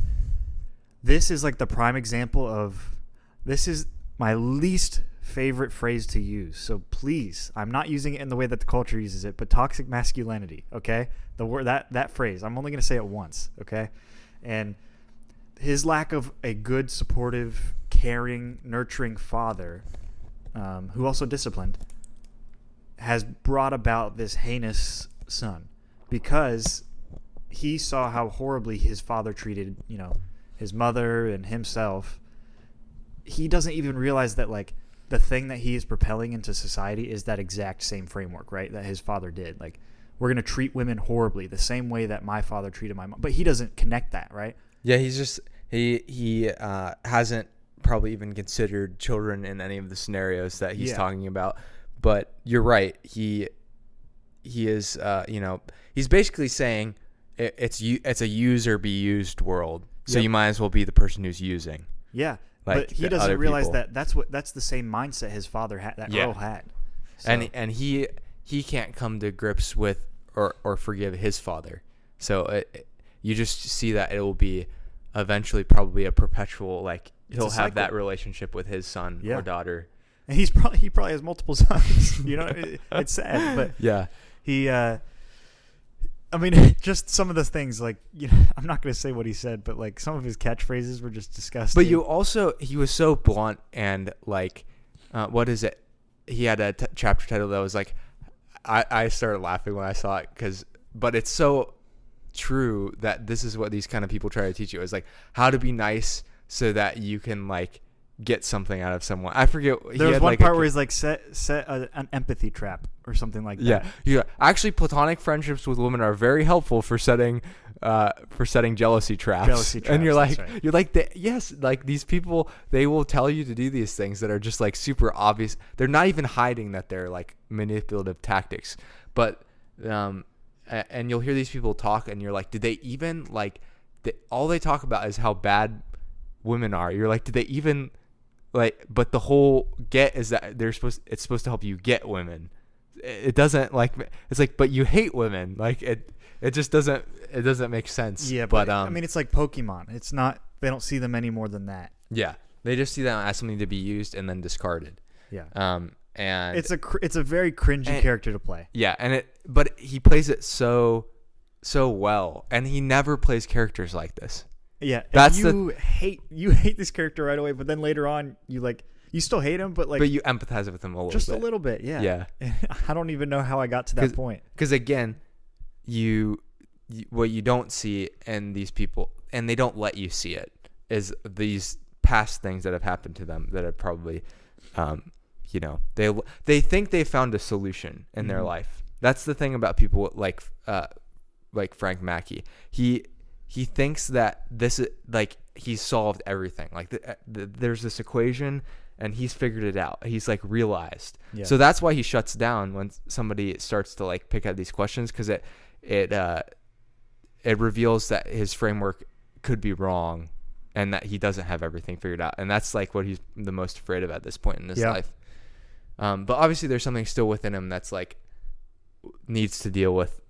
this is like the prime example of. This is my least favorite phrase to use. So please, I'm not using it in the way that the culture uses it, but toxic masculinity, okay? The word that phrase, I'm only going to say it once, okay? And his lack of a good, supportive, caring, nurturing father, who also disciplined, has brought about this heinous son because he saw how horribly his father treated, his mother and himself. He doesn't even realize that like the thing that he is propelling into society is that exact same framework, right? That his father did. Like, we're going to treat women horribly the same way that my father treated my mom. But he doesn't connect that, right? Yeah, he's just he hasn't probably even considered children in any of the scenarios that he's talking about. But you're right. He is he's basically saying it's a use or be used world. So you might as well be the person who's using. Yeah. Like but he doesn't realize people. that's the same mindset his father had, that Earl had. So. And he can't come to grips with or forgive his father. So you just see that it will be eventually probably a perpetual, like he'll have that relationship with his son or daughter. And he probably has multiple sons. It's sad, but he I mean, just some of the things, like, I'm not going to say what he said, but like some of his catchphrases were just disgusting. But he was so blunt and like, what is it? He had a chapter title that was like, I started laughing when I saw it but it's so true that this is what these kind of people try to teach you. It's like how to be nice so that you can like get something out of someone. I forget. There was one part where he's like set an empathy trap or something like that. Yeah. Actually, platonic friendships with women are very helpful for setting jealousy traps. And you're like, yes, like these people, they will tell you to do these things that are just like super obvious. They're not even hiding that they're like manipulative tactics. But and you'll hear these people talk, and you're like, did they even like all they talk about is how bad women are. You're like, did they even like? But the whole get is that it's supposed to help you get women. It doesn't like. It's like, but you hate women. Like it just doesn't. It doesn't make sense. Yeah, but I mean, it's like Pokemon. It's not. They don't see them any more than that. Yeah, they just see them as something to be used and then discarded. Yeah. And it's a very cringy character to play. Yeah, but he plays it so well, and he never plays characters like this. Yeah, that's you hate this character right away, but then later on you still hate him, but you empathize with him a little bit. Just a little bit, yeah. Yeah. I don't even know how I got to that point. Because again, what you don't see in these people, and they don't let you see it, is these past things that have happened to them that have probably, they think they found a solution in their life. That's the thing about people like Frank Mackey. He thinks that this is like he's solved everything. Like there's this equation and he's figured it out. He's like realized. Yeah. So that's why he shuts down when somebody starts to like pick at these questions, because it reveals that his framework could be wrong and that he doesn't have everything figured out. And that's like what he's the most afraid of at this point in his life. But obviously there's something still within him that's like needs to deal with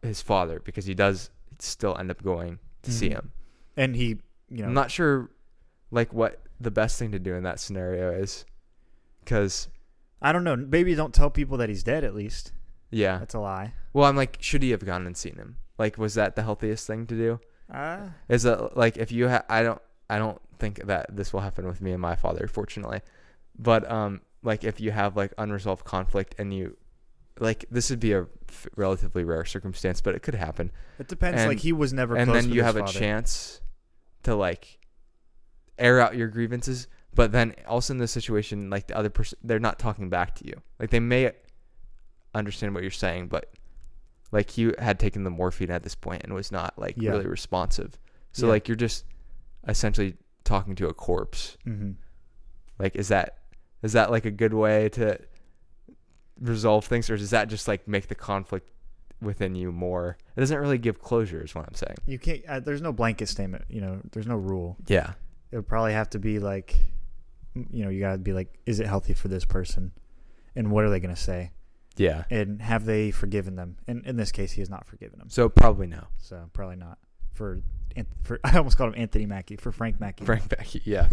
his father, because he does still end up going to see him. And he, I'm not sure like what the best thing to do in that scenario is, because I don't know. Maybe don't tell people that he's dead, at least. Yeah. That's a lie. Well, I'm like, should he have gone and seen him? Like, was that the healthiest thing to do? Is it like, if you I don't think that this will happen with me and my father, fortunately. But like if you have like unresolved conflict and you like, this would be a relatively rare circumstance, but it could happen. It depends. And, like he was never close and then with you his have father. A chance to like air out your grievances, but then also in this situation, like the other person, they're not talking back to you. Like they may understand what you're saying, but like he had taken the morphine at this point and was not like really responsive. So like you're just essentially talking to a corpse. Like is that like a good way to resolve things, or does that just like make the conflict within you more? It doesn't really give closure, is what I'm saying. You can't. There's no blanket statement. There's no rule. Yeah. It would probably have to be like, you gotta be like, is it healthy for this person, and what are they gonna say? Yeah. And have they forgiven them? And in this case, he has not forgiven them. So probably no. So probably not for I almost called him Anthony Mackie, for Frank Mackie. Frank Mackie, yeah.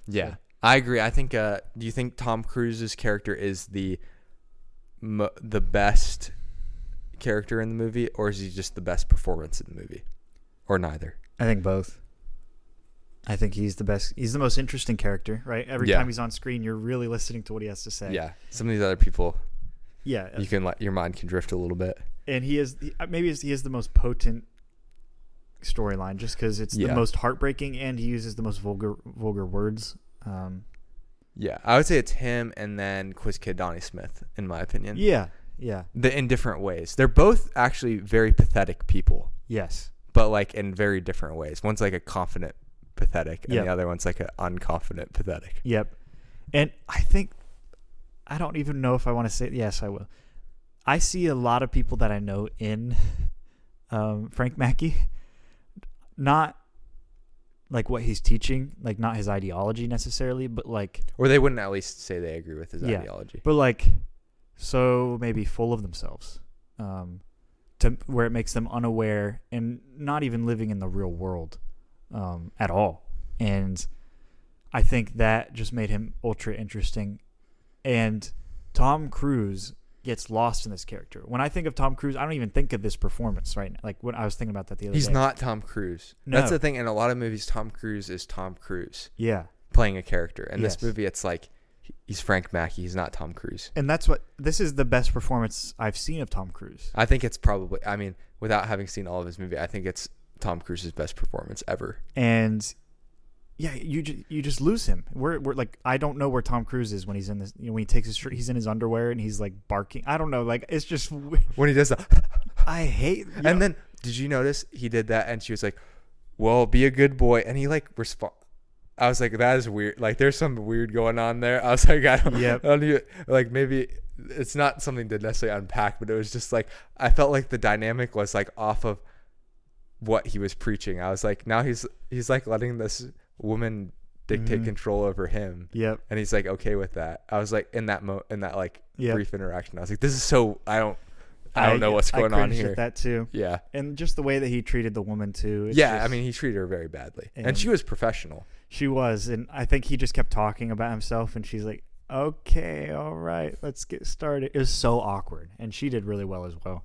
Yeah. I agree. I think. Do you think Tom Cruise's character is the best character in the movie, or is he just the best performance in the movie, or neither? I think both. I think he's the best. He's the most interesting character, right? Every time he's on screen, you're really listening to what he has to say. Yeah. Some of these other people, you can let your mind can drift a little bit. And he is the most potent storyline, just because it's the most heartbreaking, and he uses the most vulgar words. Yeah, I would say it's him and then Quiz Kid Donnie Smith, in my opinion. Yeah. In different ways. They're both actually very pathetic people. Yes. But like in very different ways. One's like a confident pathetic, and the other one's like an unconfident pathetic. Yep. And I don't even know if I want to say, yes, I will. I see a lot of people that I know in Frank Mackey, not like what he's teaching, like not his ideology necessarily, but like, or they wouldn't at least say they agree with his ideology, but like, so maybe full of themselves, to where it makes them unaware and not even living in the real world at all. And I think that just made him ultra interesting. And Tom Cruise gets lost in this character. When I think of Tom Cruise, I don't even think of this performance right now. Like when I was thinking about that the other day. He's not Tom Cruise. No. That's the thing. In a lot of movies, Tom Cruise is Tom Cruise. Yeah. Playing a character. In this movie, it's like he's Frank Mackey. He's not Tom Cruise. And this is the best performance I've seen of Tom Cruise. I think it's probably, without having seen all of his movie, I think it's Tom Cruise's best performance ever. And yeah, you just lose him. We're like, I don't know where Tom Cruise is when he's in this. When he takes his shirt, he's in his underwear and he's like barking. I don't know. Like it's just when he does that. I hate. And then did you notice he did that and she was like, "Well, be a good boy," and he like respond. I was like, that is weird. Like there's some weird going on there. I was like, I don't even, like maybe it's not something to necessarily unpack, but it was just like I felt like the dynamic was like off of what he was preaching. I was like, now he's like letting this woman dictate control over him. Yep. And he's like okay with that. I was like in that like Yep. brief interaction, I was like, this is so I don't know what's going on here. At that too. Yeah. And just the way that he treated the woman too. I mean, he treated her very badly. And she was professional. She was. And I think he just kept talking about himself, and she's like, okay, all right, let's get started. It was so awkward, and she did really well as well.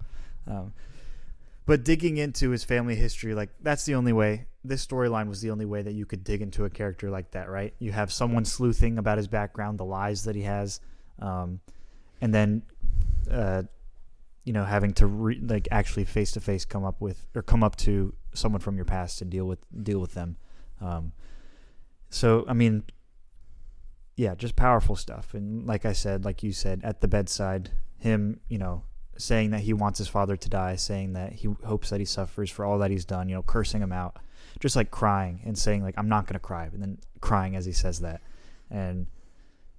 But digging into his family history, like, that's the only way. This storyline was the only way that you could dig into a character like that, right? You have someone sleuthing about his background, the lies that he has, and then, having to actually face to face come up to someone from your past to deal with them. So I mean, yeah, just powerful stuff. And like you said, at the bedside, him, saying that he wants his father to die, saying that he hopes that he suffers for all that he's done, cursing him out, just like crying and saying like, I'm not going to cry, and then crying as he says that, and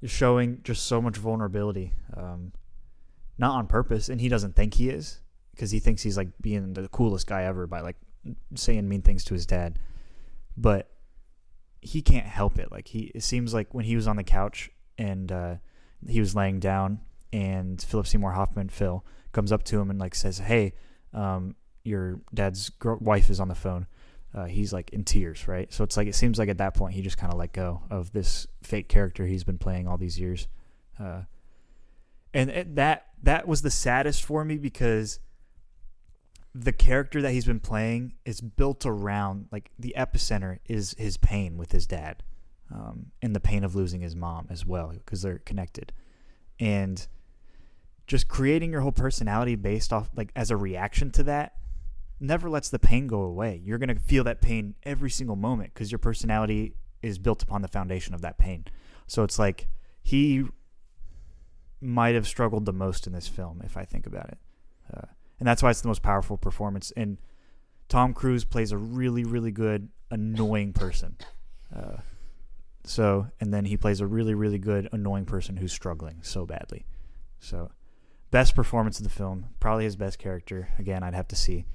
showing just so much vulnerability, not on purpose. And he doesn't think he is, because he thinks he's like being the coolest guy ever by like saying mean things to his dad, but he can't help it. Like it seems like when he was on the couch and he was laying down, and Philip Seymour Hoffman, Phil, comes up to him and like says, hey, your dad's wife is on the phone. He's like in tears, right? So it's like, it seems like at that point he just kind of let go of this fake character he's been playing all these years. And that was the saddest for me, because the character that he's been playing is built around, like, the epicenter is his pain with his dad, and the pain of losing his mom as well, because they're connected. And just creating your whole personality based off, like, as a reaction to that never lets the pain go away. You're going to feel that pain every single moment, because your personality is built upon the foundation of that pain. So it's like he might have struggled the most in this film, if I think about it. And that's why it's the most powerful performance. And Tom Cruise plays a really, really good, annoying person. And then he plays a really, really good, annoying person who's struggling so badly. So, best performance of the film, probably his best character. Again, I'd have to see.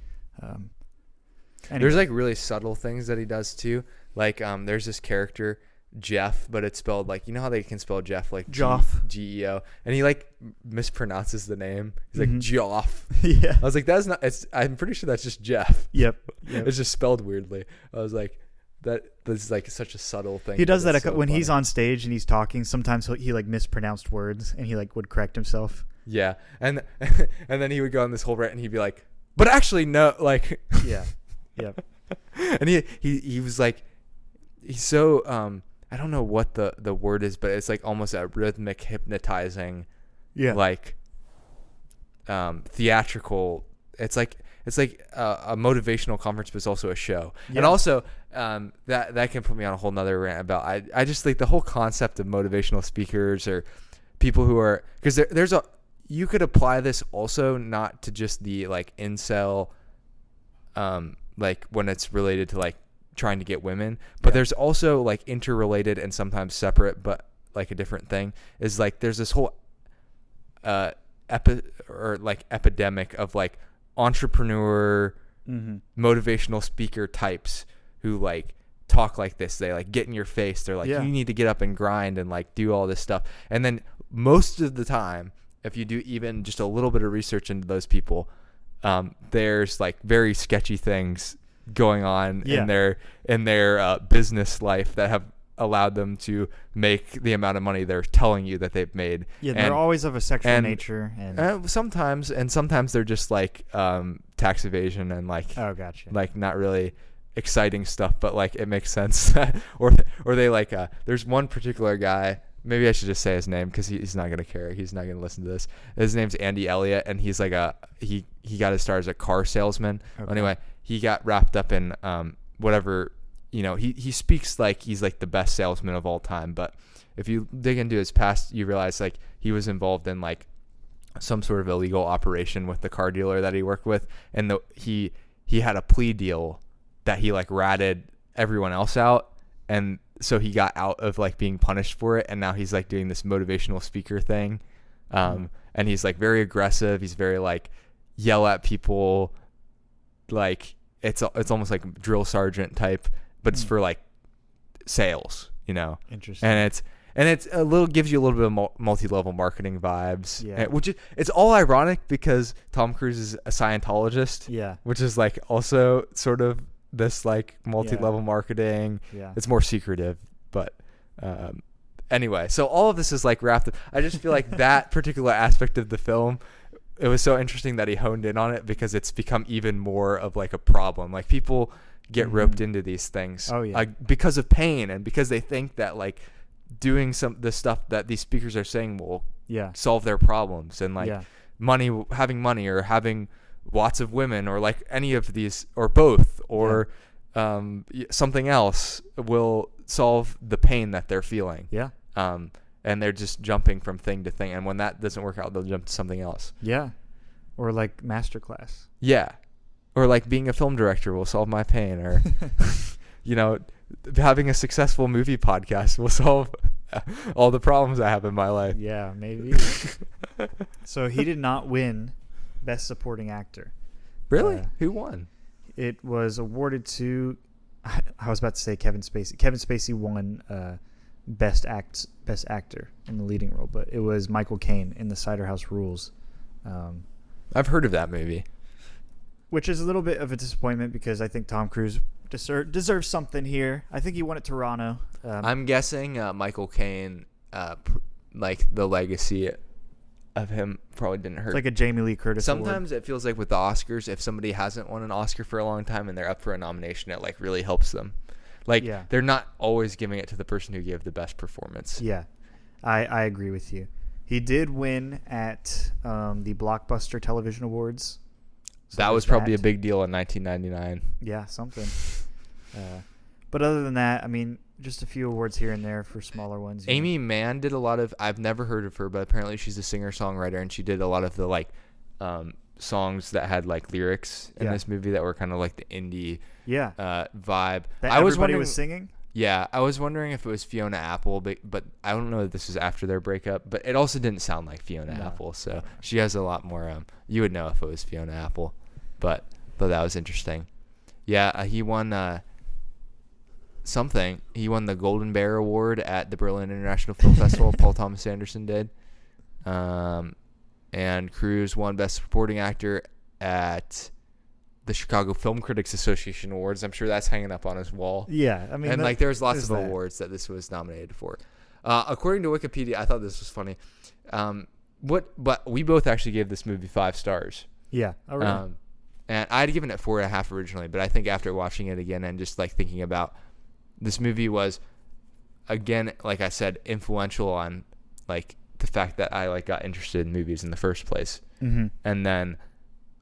Anyway. There's like really subtle things that he does too. Like, there's this character, Jeff, but it's spelled like, how they can spell Jeff, like Joff, Geo, and he like mispronounces the name. He's like Joff. Yeah, I was like, that's not. I'm pretty sure that's just Jeff. Yep. It's just spelled weirdly. I was like, that's like such a subtle thing. He does that so when he's on stage and he's talking. Sometimes he like mispronounced words, and he like would correct himself. Yeah, and then he would go on this whole rant, and he'd be like, but actually no, like. Yeah. Yep. And he was like, he's so I don't know what the word is, but it's like almost a rhythmic, hypnotizing, like theatrical. It's like a motivational conference, but it's also a show. Yeah. And also that can put me on a whole nother rant about I just think the whole concept of motivational speakers or people who are, because you could apply this also not to just the like incel, like when it's related to like trying to get women, but there's also like interrelated and sometimes separate, but like a different thing is like there's this whole epidemic of like entrepreneur motivational speaker types who like talk like this. They like get in your face. They're like, you need to get up and grind and like do all this stuff. And then most of the time, if you do even just a little bit of research into those people, there's like very sketchy things going on in their business life that have allowed them to make the amount of money they're telling you that they've made. Yeah, they're always of a sexual nature, and sometimes they're just like tax evasion and like like not really exciting stuff, but like it makes sense. or they like there's one particular guy. Maybe I should just say his name because he's not gonna care. He's not gonna listen to this. His name's Andy Elliott, and he's like he got his start as a car salesman. Okay. Anyway, he got wrapped up in whatever, he speaks like he's like the best salesman of all time. But if you dig into his past, you realize like he was involved in like some sort of illegal operation with the car dealer that he worked with, and he had a plea deal that he like ratted everyone else out, and so he got out of like being punished for it, and now he's like doing this motivational speaker thing, and he's like very aggressive. He's very like yell at people, like it's almost like drill sergeant type, but it's for like sales, Interesting. And it's a little, gives you a little bit of multi-level marketing vibes. Yeah. It's all ironic because Tom Cruise is a Scientologist. Yeah. Which is like also sort of this like multi-level marketing. Yeah. It's more secretive, but anyway, so all of this is like wrapped up. I just feel like that particular aspect of the film, it was so interesting that he honed in on it because it's become even more of like a problem. Like people get roped into these things because of pain and because they think that like doing the stuff that these speakers are saying will solve their problems, and like having money or having lots of women or like any of these or both or something else will solve the pain that they're feeling. And they're just jumping from thing to thing, and when that doesn't work out, they'll jump to something else. Or like masterclass. Or like being a film director will solve my pain, or having a successful movie podcast will solve all the problems I have in my life. Yeah, maybe. So he did not win Best Supporting Actor. Really? Who won? It was awarded to, I was about to say Kevin Spacey. Kevin Spacey won Best Actor in the leading role, but it was Michael Caine in The Cider House Rules. I've heard of that movie. Which is a little bit of a disappointment because I think Tom Cruise deserves something here. I think he won at Toronto. I'm guessing Michael Caine, like the legacy of him probably didn't hurt. It's like a Jamie Lee Curtis Sometimes award. It feels like with the Oscars, if somebody hasn't won an Oscar for a long time and they're up for a nomination, it like really helps them. Like they're not always giving it to the person who gave the best performance. Yeah, I agree with you. He did win at the Blockbuster Television Awards. So that was probably a big deal in 1999. Yeah, something. But other than that, I mean, just a few awards here and there for smaller ones. Amy Mann did a lot of, I've never heard of her, but apparently she's a singer-songwriter, and she did a lot of the like songs that had like lyrics in this movie that were kind of like the indie vibe. That everybody was singing? Yeah, I was wondering if it was Fiona Apple, but I don't know if this was after their breakup. But it also didn't sound like Fiona Apple, so she has a lot more. You would know if it was Fiona Apple, but that was interesting. Yeah, he won something. He won the Golden Bear Award at the Berlin International Film Festival. Paul Thomas Anderson did, and Cruise won Best Supporting Actor at the Chicago Film Critics Association Awards. I'm sure that's hanging up on his wall. Yeah, I mean, and like there's lots of awards that this was nominated for. According to Wikipedia, I thought this was funny. But we both actually gave this movie 5 stars. Yeah, all right. And I had given it 4.5 originally, but I think after watching it again and just like thinking about this movie was, again, like I said, influential on like the fact that I like got interested in movies in the first place, and then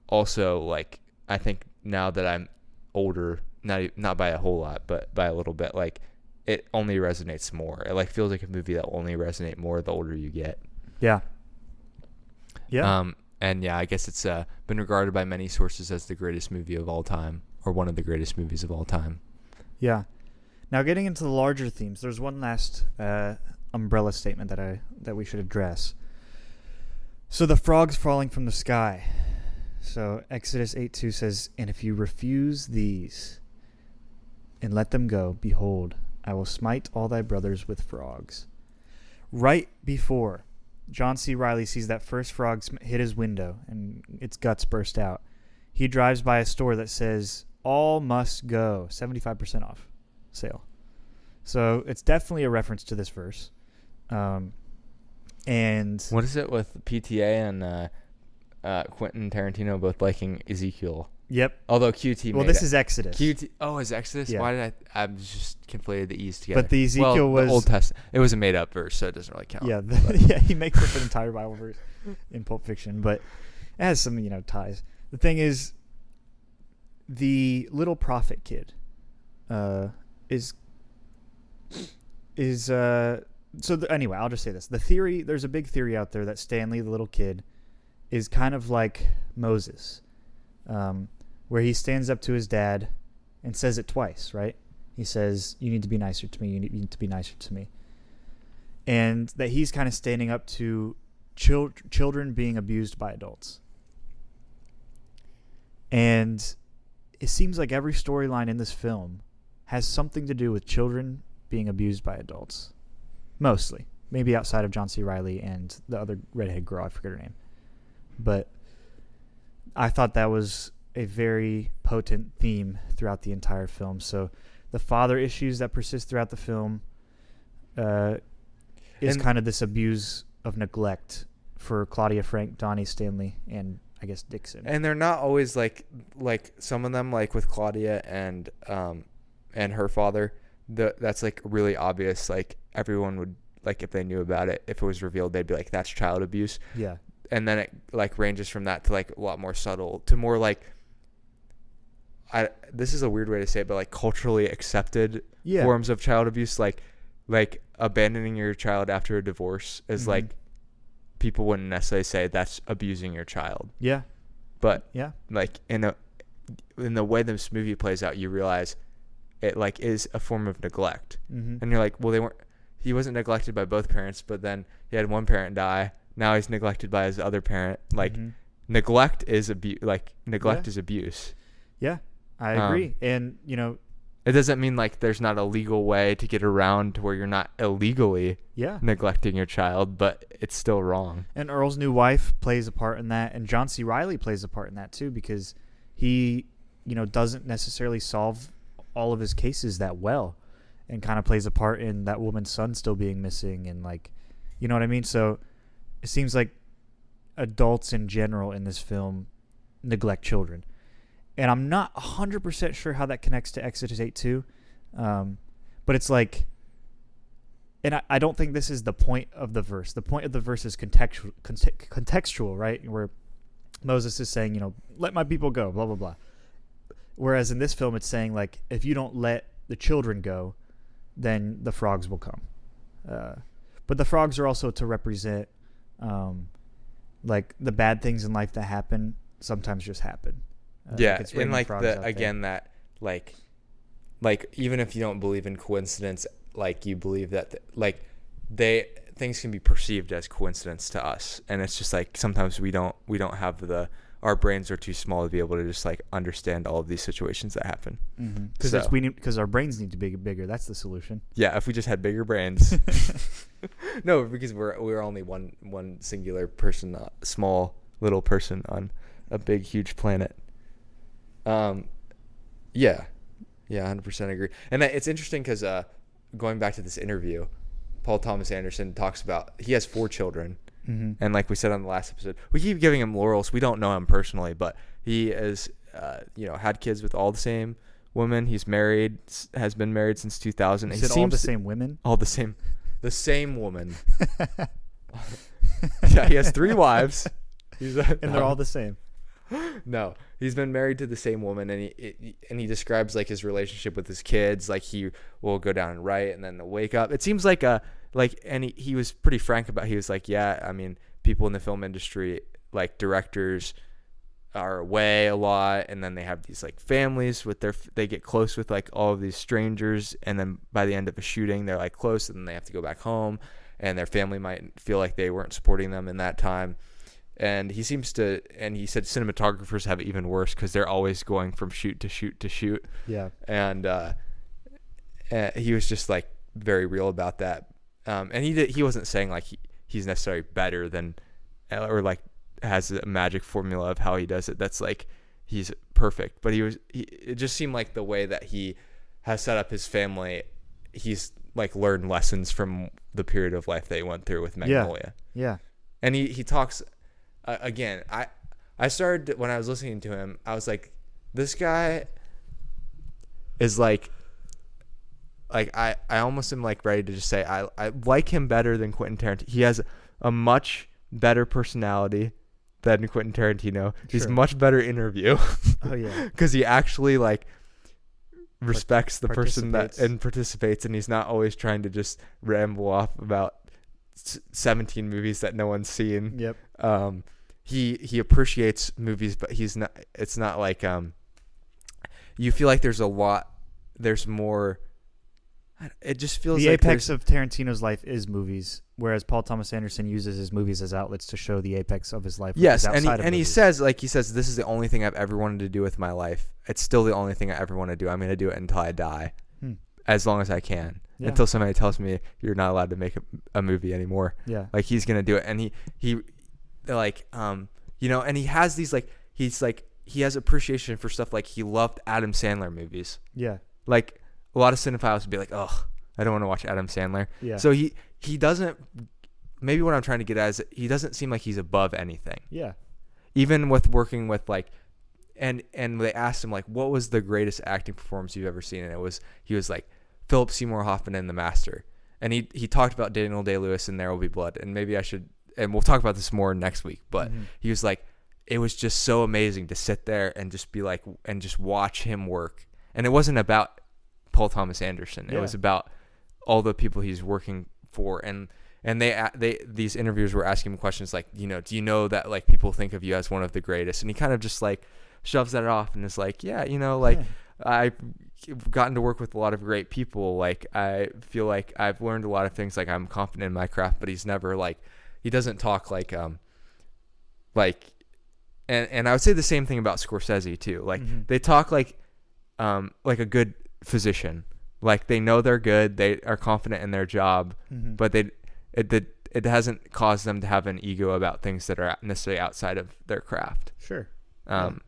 also like. I think now that I'm older, not by a whole lot, but by a little bit, like it only resonates more. It like feels like a movie that will only resonate more the older you get. Yeah. Yeah. And yeah, I guess it's been regarded by many sources as the greatest movie of all time, or one of the greatest movies of all time. Yeah. Now getting into the larger themes, there's one last umbrella statement that we should address. So the frogs falling from the sky. So Exodus 8:2 says, "And if you refuse these and let them go, behold, I will smite all thy brothers with frogs." Right before John C. Reilly sees that first frog hit his window and its guts burst out, he drives by a store that says, "All must go, 75% off sale." So it's definitely a reference to this verse. And what is it with PTA and Quentin Tarantino both liking Ezekiel? Yep. Although QT. Well, this is Exodus. QT. Oh, is Exodus? Yeah. Why did I just conflated the E's together? But the Ezekiel was the Old Testament. It was a made up verse, so it doesn't really count. Yeah. He makes up an entire Bible verse in Pulp Fiction, but it has some ties. The thing is, the little prophet kid anyway, I'll just say this. There's a big theory out there that Stanley, the little kid, is kind of like Moses, where he stands up to his dad and says it twice, right? He says, "You need to be nicer to me. You need to be nicer to me." And that he's kind of standing up to children being abused by adults. And it seems like every storyline in this film has something to do with children being abused by adults. Mostly. Maybe outside of John C. Reilly and the other redhead girl, I forget her name. But I thought that was a very potent theme throughout the entire film. So the father issues that persist throughout the film is kind of this abuse of neglect for Claudia, Frank, Donnie, Stanley, and I guess Dixon. And they're not always like some of them, like with Claudia and her father, that's like really obvious. Like everyone would, like, if they knew about it, if it was revealed, they'd be like, that's child abuse. Yeah. And then it like ranges from that to like a lot more subtle to more like, this is a weird way to say it, but like culturally accepted forms of child abuse, like abandoning your child after a divorce is like, people wouldn't necessarily say that's abusing your child. Yeah. But like in the way this movie plays out, you realize it like is a form of neglect. And you're like, well, he wasn't neglected by both parents, but then he had one parent die. Now he's neglected by his other parent. Like neglect is abuse. Like neglect is abuse. Yeah, I agree. And it doesn't mean like there's not a legal way to get around to where you're not illegally neglecting your child, but it's still wrong. And Earl's new wife plays a part in that, and John C. Reilly plays a part in that too, because he, doesn't necessarily solve all of his cases that well, and kind of plays a part in that woman's son still being missing, and like, you know what I mean? So it seems like adults in general in this film neglect children. And I'm not 100% sure how that connects to Exodus 8:2. But it's like, and I don't think this is the point of the verse. The point of the verse is contextual, right? Where Moses is saying, let my people go, blah, blah, blah. Whereas in this film, it's saying, like, if you don't let the children go, then the frogs will come. But the frogs are also to represent, like, the bad things in life that happen sometimes just happen. And like that like even if you don't believe in coincidence, like you believe that things can be perceived as coincidence to us, and it's just like sometimes we don't have our brains are too small to be able to just like understand all of these situations that happen. Because our brains need to be bigger. That's the solution. Yeah, if we just had bigger brains. No, because we're only one singular person, small little person on a big huge planet. 100% agree. And it's interesting because going back to this interview, Paul Thomas Anderson talks about he has 4 children. And like we said on the last episode, we keep giving him laurels. We don't know him personally, but he is had kids with all the same women. He's married, has been married since 2000. Is it all the same women? All the same woman. Yeah, he has 3 wives. And they're all the same. No, he's been married to the same woman, and he describes like his relationship with his kids. Like he will go down and write, and then they'll wake up. It seems like and he was pretty frank about. He was like, yeah, I mean, people in the film industry, like directors, are away a lot, and then they have these like families with they get close with like all of these strangers, and then by the end of a shooting, they're like close, and then they have to go back home, and their family might feel like they weren't supporting them in that time. And he said cinematographers have it even worse because they're always going from shoot to shoot to shoot. Yeah. And he was just like very real about that. And he wasn't saying like he's necessarily better than or like has a magic formula of how he does it. That's like he's perfect. But it just seemed like the way that he has set up his family, he's like learned lessons from the period of life they went through with Magnolia. Yeah. And he talks. Again, I started when I was listening to him, I was like, this guy is like I almost am like ready to just say I like him better than Quentin Tarantino. He has a much better personality than Quentin Tarantino. He's a much better interview. Oh yeah, because he actually like respects the person that and participates, and he's not always trying to just ramble off about 17 movies that no one's seen. Yep. He appreciates movies, but it's not like you feel like there's more It just feels The like apex of Tarantino's life is movies, whereas Paul Thomas Anderson uses his movies as outlets to show the apex of his life. Yes, which is outside of he movies. says, this is the only thing I've ever wanted to do with my life. It's still the only thing I ever want to do. I'm going to do it until I die, as long as I can, until somebody tells me you're not allowed to make a movie anymore. Yeah. Like, he's going to do it. And he like, and he has these, like, he has appreciation for stuff. Like, he loved Adam Sandler movies. Yeah. Like, a lot of cinephiles would be like, oh, I don't want to watch Adam Sandler. Yeah. So he doesn't, maybe what I'm trying to get at is he doesn't seem like he's above anything. Yeah. Even with working with, like, and they asked him, like, what was the greatest acting performance you've ever seen? And he was like, Philip Seymour Hoffman in The Master. And he talked about Daniel Day-Lewis in There Will Be Blood. And maybe I should, and we'll talk about this more next week, but he was like, it was just so amazing to sit there and just be like, and just watch him work. And it wasn't about Paul Thomas Anderson. It was about all the people he's working for. And these interviewers were asking him questions like, do you know that, like, people think of you as one of the greatest? And he kind of just, like, shoves that off and is like, yeah, I've gotten to work with a lot of great people. Like, I feel like I've learned a lot of things. Like, I'm confident in my craft, but he's never, like, he doesn't talk like, and I would say the same thing about Scorsese too. Like, they talk like a good physician. Like, they know they're good. They are confident in their job, but it hasn't caused them to have an ego about things that are necessarily outside of their craft. Sure. And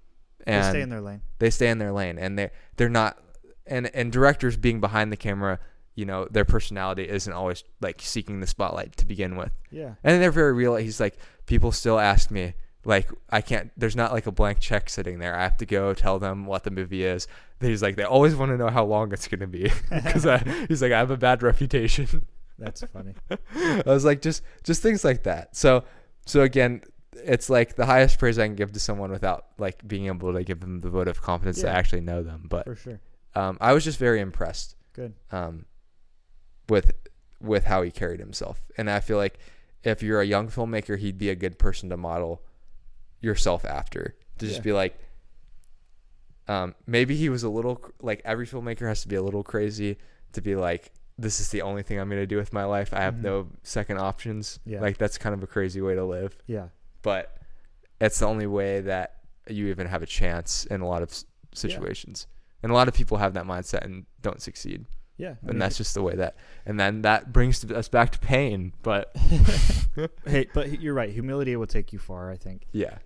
they stay in their lane. They stay in their lane, and they're not. And directors being behind the camera, their personality isn't always, like, seeking the spotlight to begin with. Yeah. And they're very real. He's like, people still ask me, like, I can't, there's not like a blank check sitting there. I have to go tell them what the movie is. He's like, they always want to know how long it's going to be. Because he's like, I have a bad reputation. That's funny. I was like, just things like that. So again, it's like the highest praise I can give to someone without, like, being able to give them the vote of confidence to actually know them. But for sure. I was just very impressed. Good. With how he carried himself. And I feel like if you're a young filmmaker, he'd be a good person to model yourself after, to just be like, maybe he was a little, like, every filmmaker has to be a little crazy to be like, this is the only thing I'm going to do with my life. I have no second options. Yeah. Like, that's kind of a crazy way to live. Yeah. But it's the only way that you even have a chance in a lot of situations. Yeah. And a lot of people have that mindset and don't succeed. Yeah. And that's just the way that, and then that brings us back to pain. But hey, but you're right. Humility will take you far, I think. Yeah.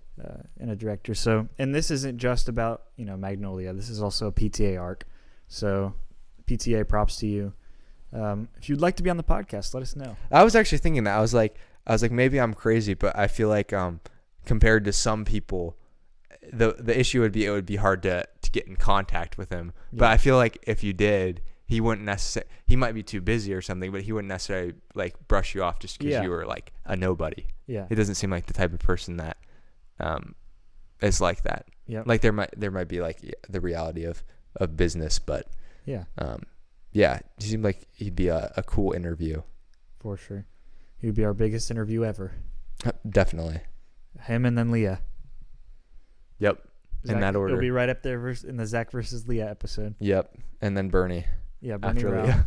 In a director. So, and this isn't just about, Magnolia. This is also a PTA arc. So PTA, props to you. If you'd like to be on the podcast, let us know. I was actually thinking that. I was like, maybe I'm crazy, but I feel like, compared to some people, the issue would be, it would be hard to get in contact with him. Yeah. But I feel like if you did, he wouldn't necessarily, he might be too busy or something, but he wouldn't necessarily, like, brush you off just because you were, like, a nobody. Yeah. It doesn't seem like the type of person that is like that. Yeah. Like, there might be, like, the reality of business, but yeah. Yeah, he seemed like he'd be a cool interview. For sure. He would be our biggest interview ever. Definitely. Him and then Leah. Yep. In that order. It'll be right up there in the Zach versus Leah episode. Yep. And then Bernie. Yeah, Bernie Rao. Leah.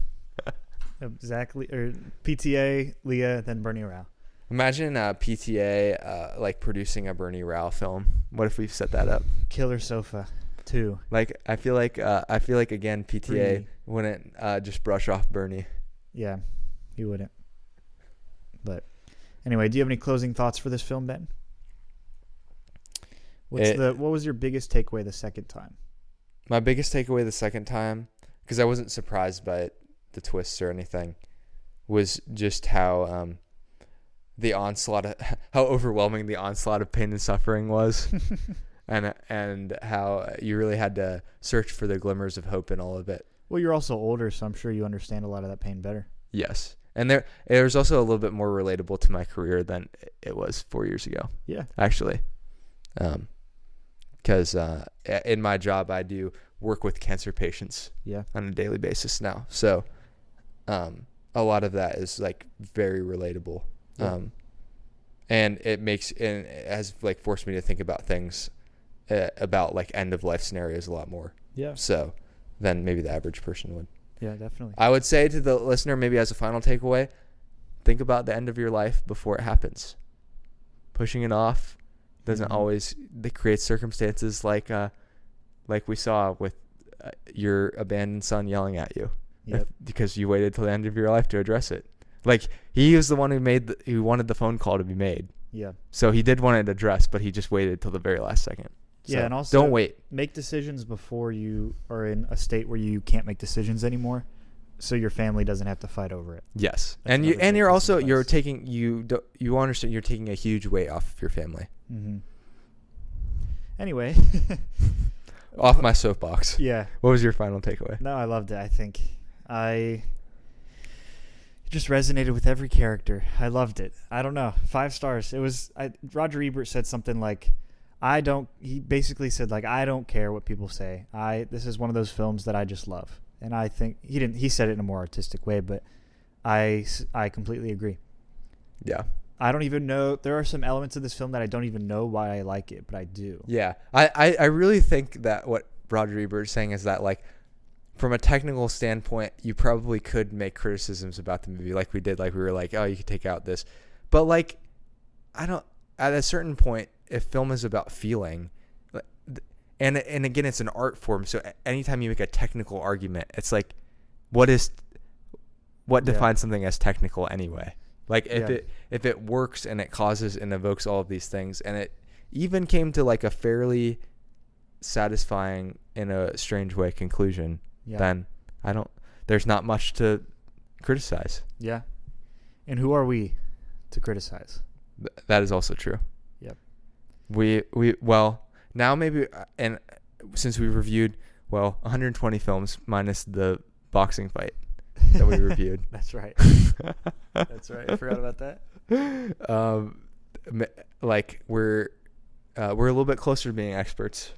Exactly. Or PTA, Leah, then Bernie Rao. Imagine PTA like producing a Bernie Rao film. What if we set that up? Killer Sofa 2. Like, I feel like again PTA wouldn't just brush off Bernie. Yeah, he wouldn't. But anyway, do you have any closing thoughts for this film, Ben? What was your biggest takeaway the second time? My biggest takeaway the second time, because I wasn't surprised by the twists or anything, was just how how overwhelming the onslaught of pain and suffering was, and how you really had to search for the glimmers of hope in all of it. Well, you're also older, so I'm sure you understand a lot of that pain better. Yes. And it was also a little bit more relatable to my career than it was 4 years ago. Yeah. Actually. Because in my job, I do work with cancer patients on a daily basis now. So a lot of that is, like, very relatable. Yeah. And it has, like, forced me to think about things about, like, end of life scenarios a lot more. Yeah. So than maybe the average person would. Yeah, definitely. I would say to the listener, maybe as a final takeaway, think about the end of your life before it happens. Pushing it off doesn't always create circumstances like we saw with your abandoned son yelling at you. Yep. Because you waited till the end of your life to address it. Like, he was the one who wanted the phone call to be made. Yeah. So he did want it addressed, but he just waited till the very last second. So Yeah, and also don't wait. Make decisions before you are in a state where you can't make decisions anymore, so your family doesn't have to fight over it. Yes, That's and another great you're piece also of you're advice. taking you understand you're taking a huge weight off of your family. Mm-hmm. Anyway. Off my soapbox. Yeah. What was your final takeaway? No, I loved it. I think it just resonated with every character. I loved it. I don't know. 5 stars. It was. Roger Ebert said something like, He basically said like, I don't care what people say. This is one of those films that I just love. And I think he didn't. He said it in a more artistic way, but I completely agree. Yeah. I don't even know. There are some elements of this film that I don't even know why I like it, but I do. Yeah. I really think that what Roger Ebert is saying is that, like, from a technical standpoint, you probably could make criticisms about the movie like we did. Like, we were like, oh, you could take out this. But, like, at a certain point, if film is about feeling, and again, it's an art form. So anytime you make a technical argument, it's like, what defines something as technical anyway? Like, if it works and it causes and evokes all of these things, and it even came to like a fairly satisfying, in a strange way, conclusion, then there's not much to criticize. Yeah. And who are we to criticize? That is also true. Yep. Well, now maybe, and since we reviewed 120 films minus the boxing fight that we reviewed. That's right. That's right. I forgot about that. Like, we're a little bit closer to being experts.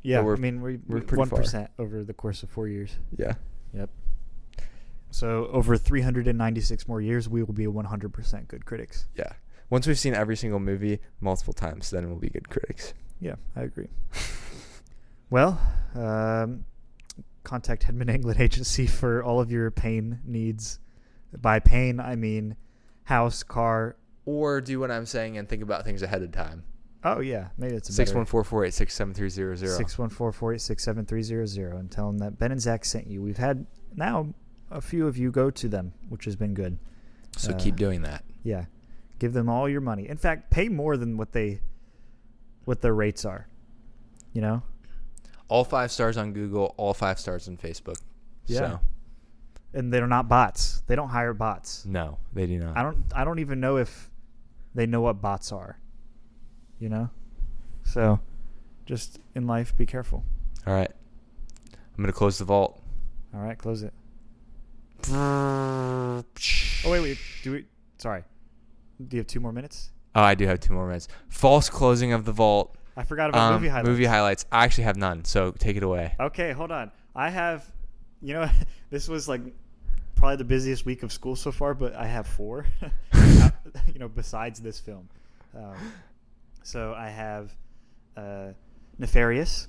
Yeah, we're we're pretty 1% over the course of 4 years. Yeah. Yep. So over 396 more years, we will be 100% good critics. Yeah. Once we've seen every single movie multiple times, then we'll be good critics. Yeah, I agree. Well, contact Hedman England Agency for all of your pain needs. By pain, I mean house, car. Or do what I'm saying and think about things ahead of time. Oh, yeah. Maybe it's a 614-486-7300. 614-486-7300 and tell them that Ben and Zach sent you. We've had now a few of you go to them, which has been good. So keep doing that. Yeah. Give them all your money. In fact, pay more than what their rates are. You know? All 5 stars on Google, all 5 stars on Facebook. Yeah. So. And they're not bots. They don't hire bots. No, they do not. I don't even know if they know what bots are. You know? So just in life, be careful. All right. I'm going to close the vault. All right, close it. Oh, wait. Sorry. Do you have 2 more minutes? Oh, I do have 2 more minutes. False closing of the vault. I forgot about movie highlights. Movie highlights. I actually have none, so take it away. Okay, hold on. I have, this was like probably the busiest week of school so far, but I have 4, besides this film. So I have Nefarious.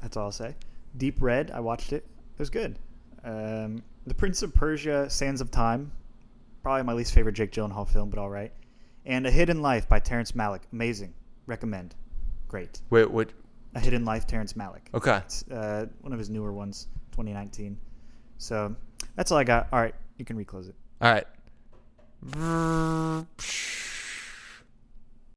That's all I'll say. Deep Red. I watched it. It was good. The Prince of Persia, Sands of Time. Probably my least favorite Jake Gyllenhaal film, but all right. And A Hidden Life by Terrence Malick. Amazing. Recommend. Great. Wait, what? A Hidden Life, Terrence Malick. Okay. It's one of his newer ones, 2019. So that's all I got. All right. You can reclose it. All right.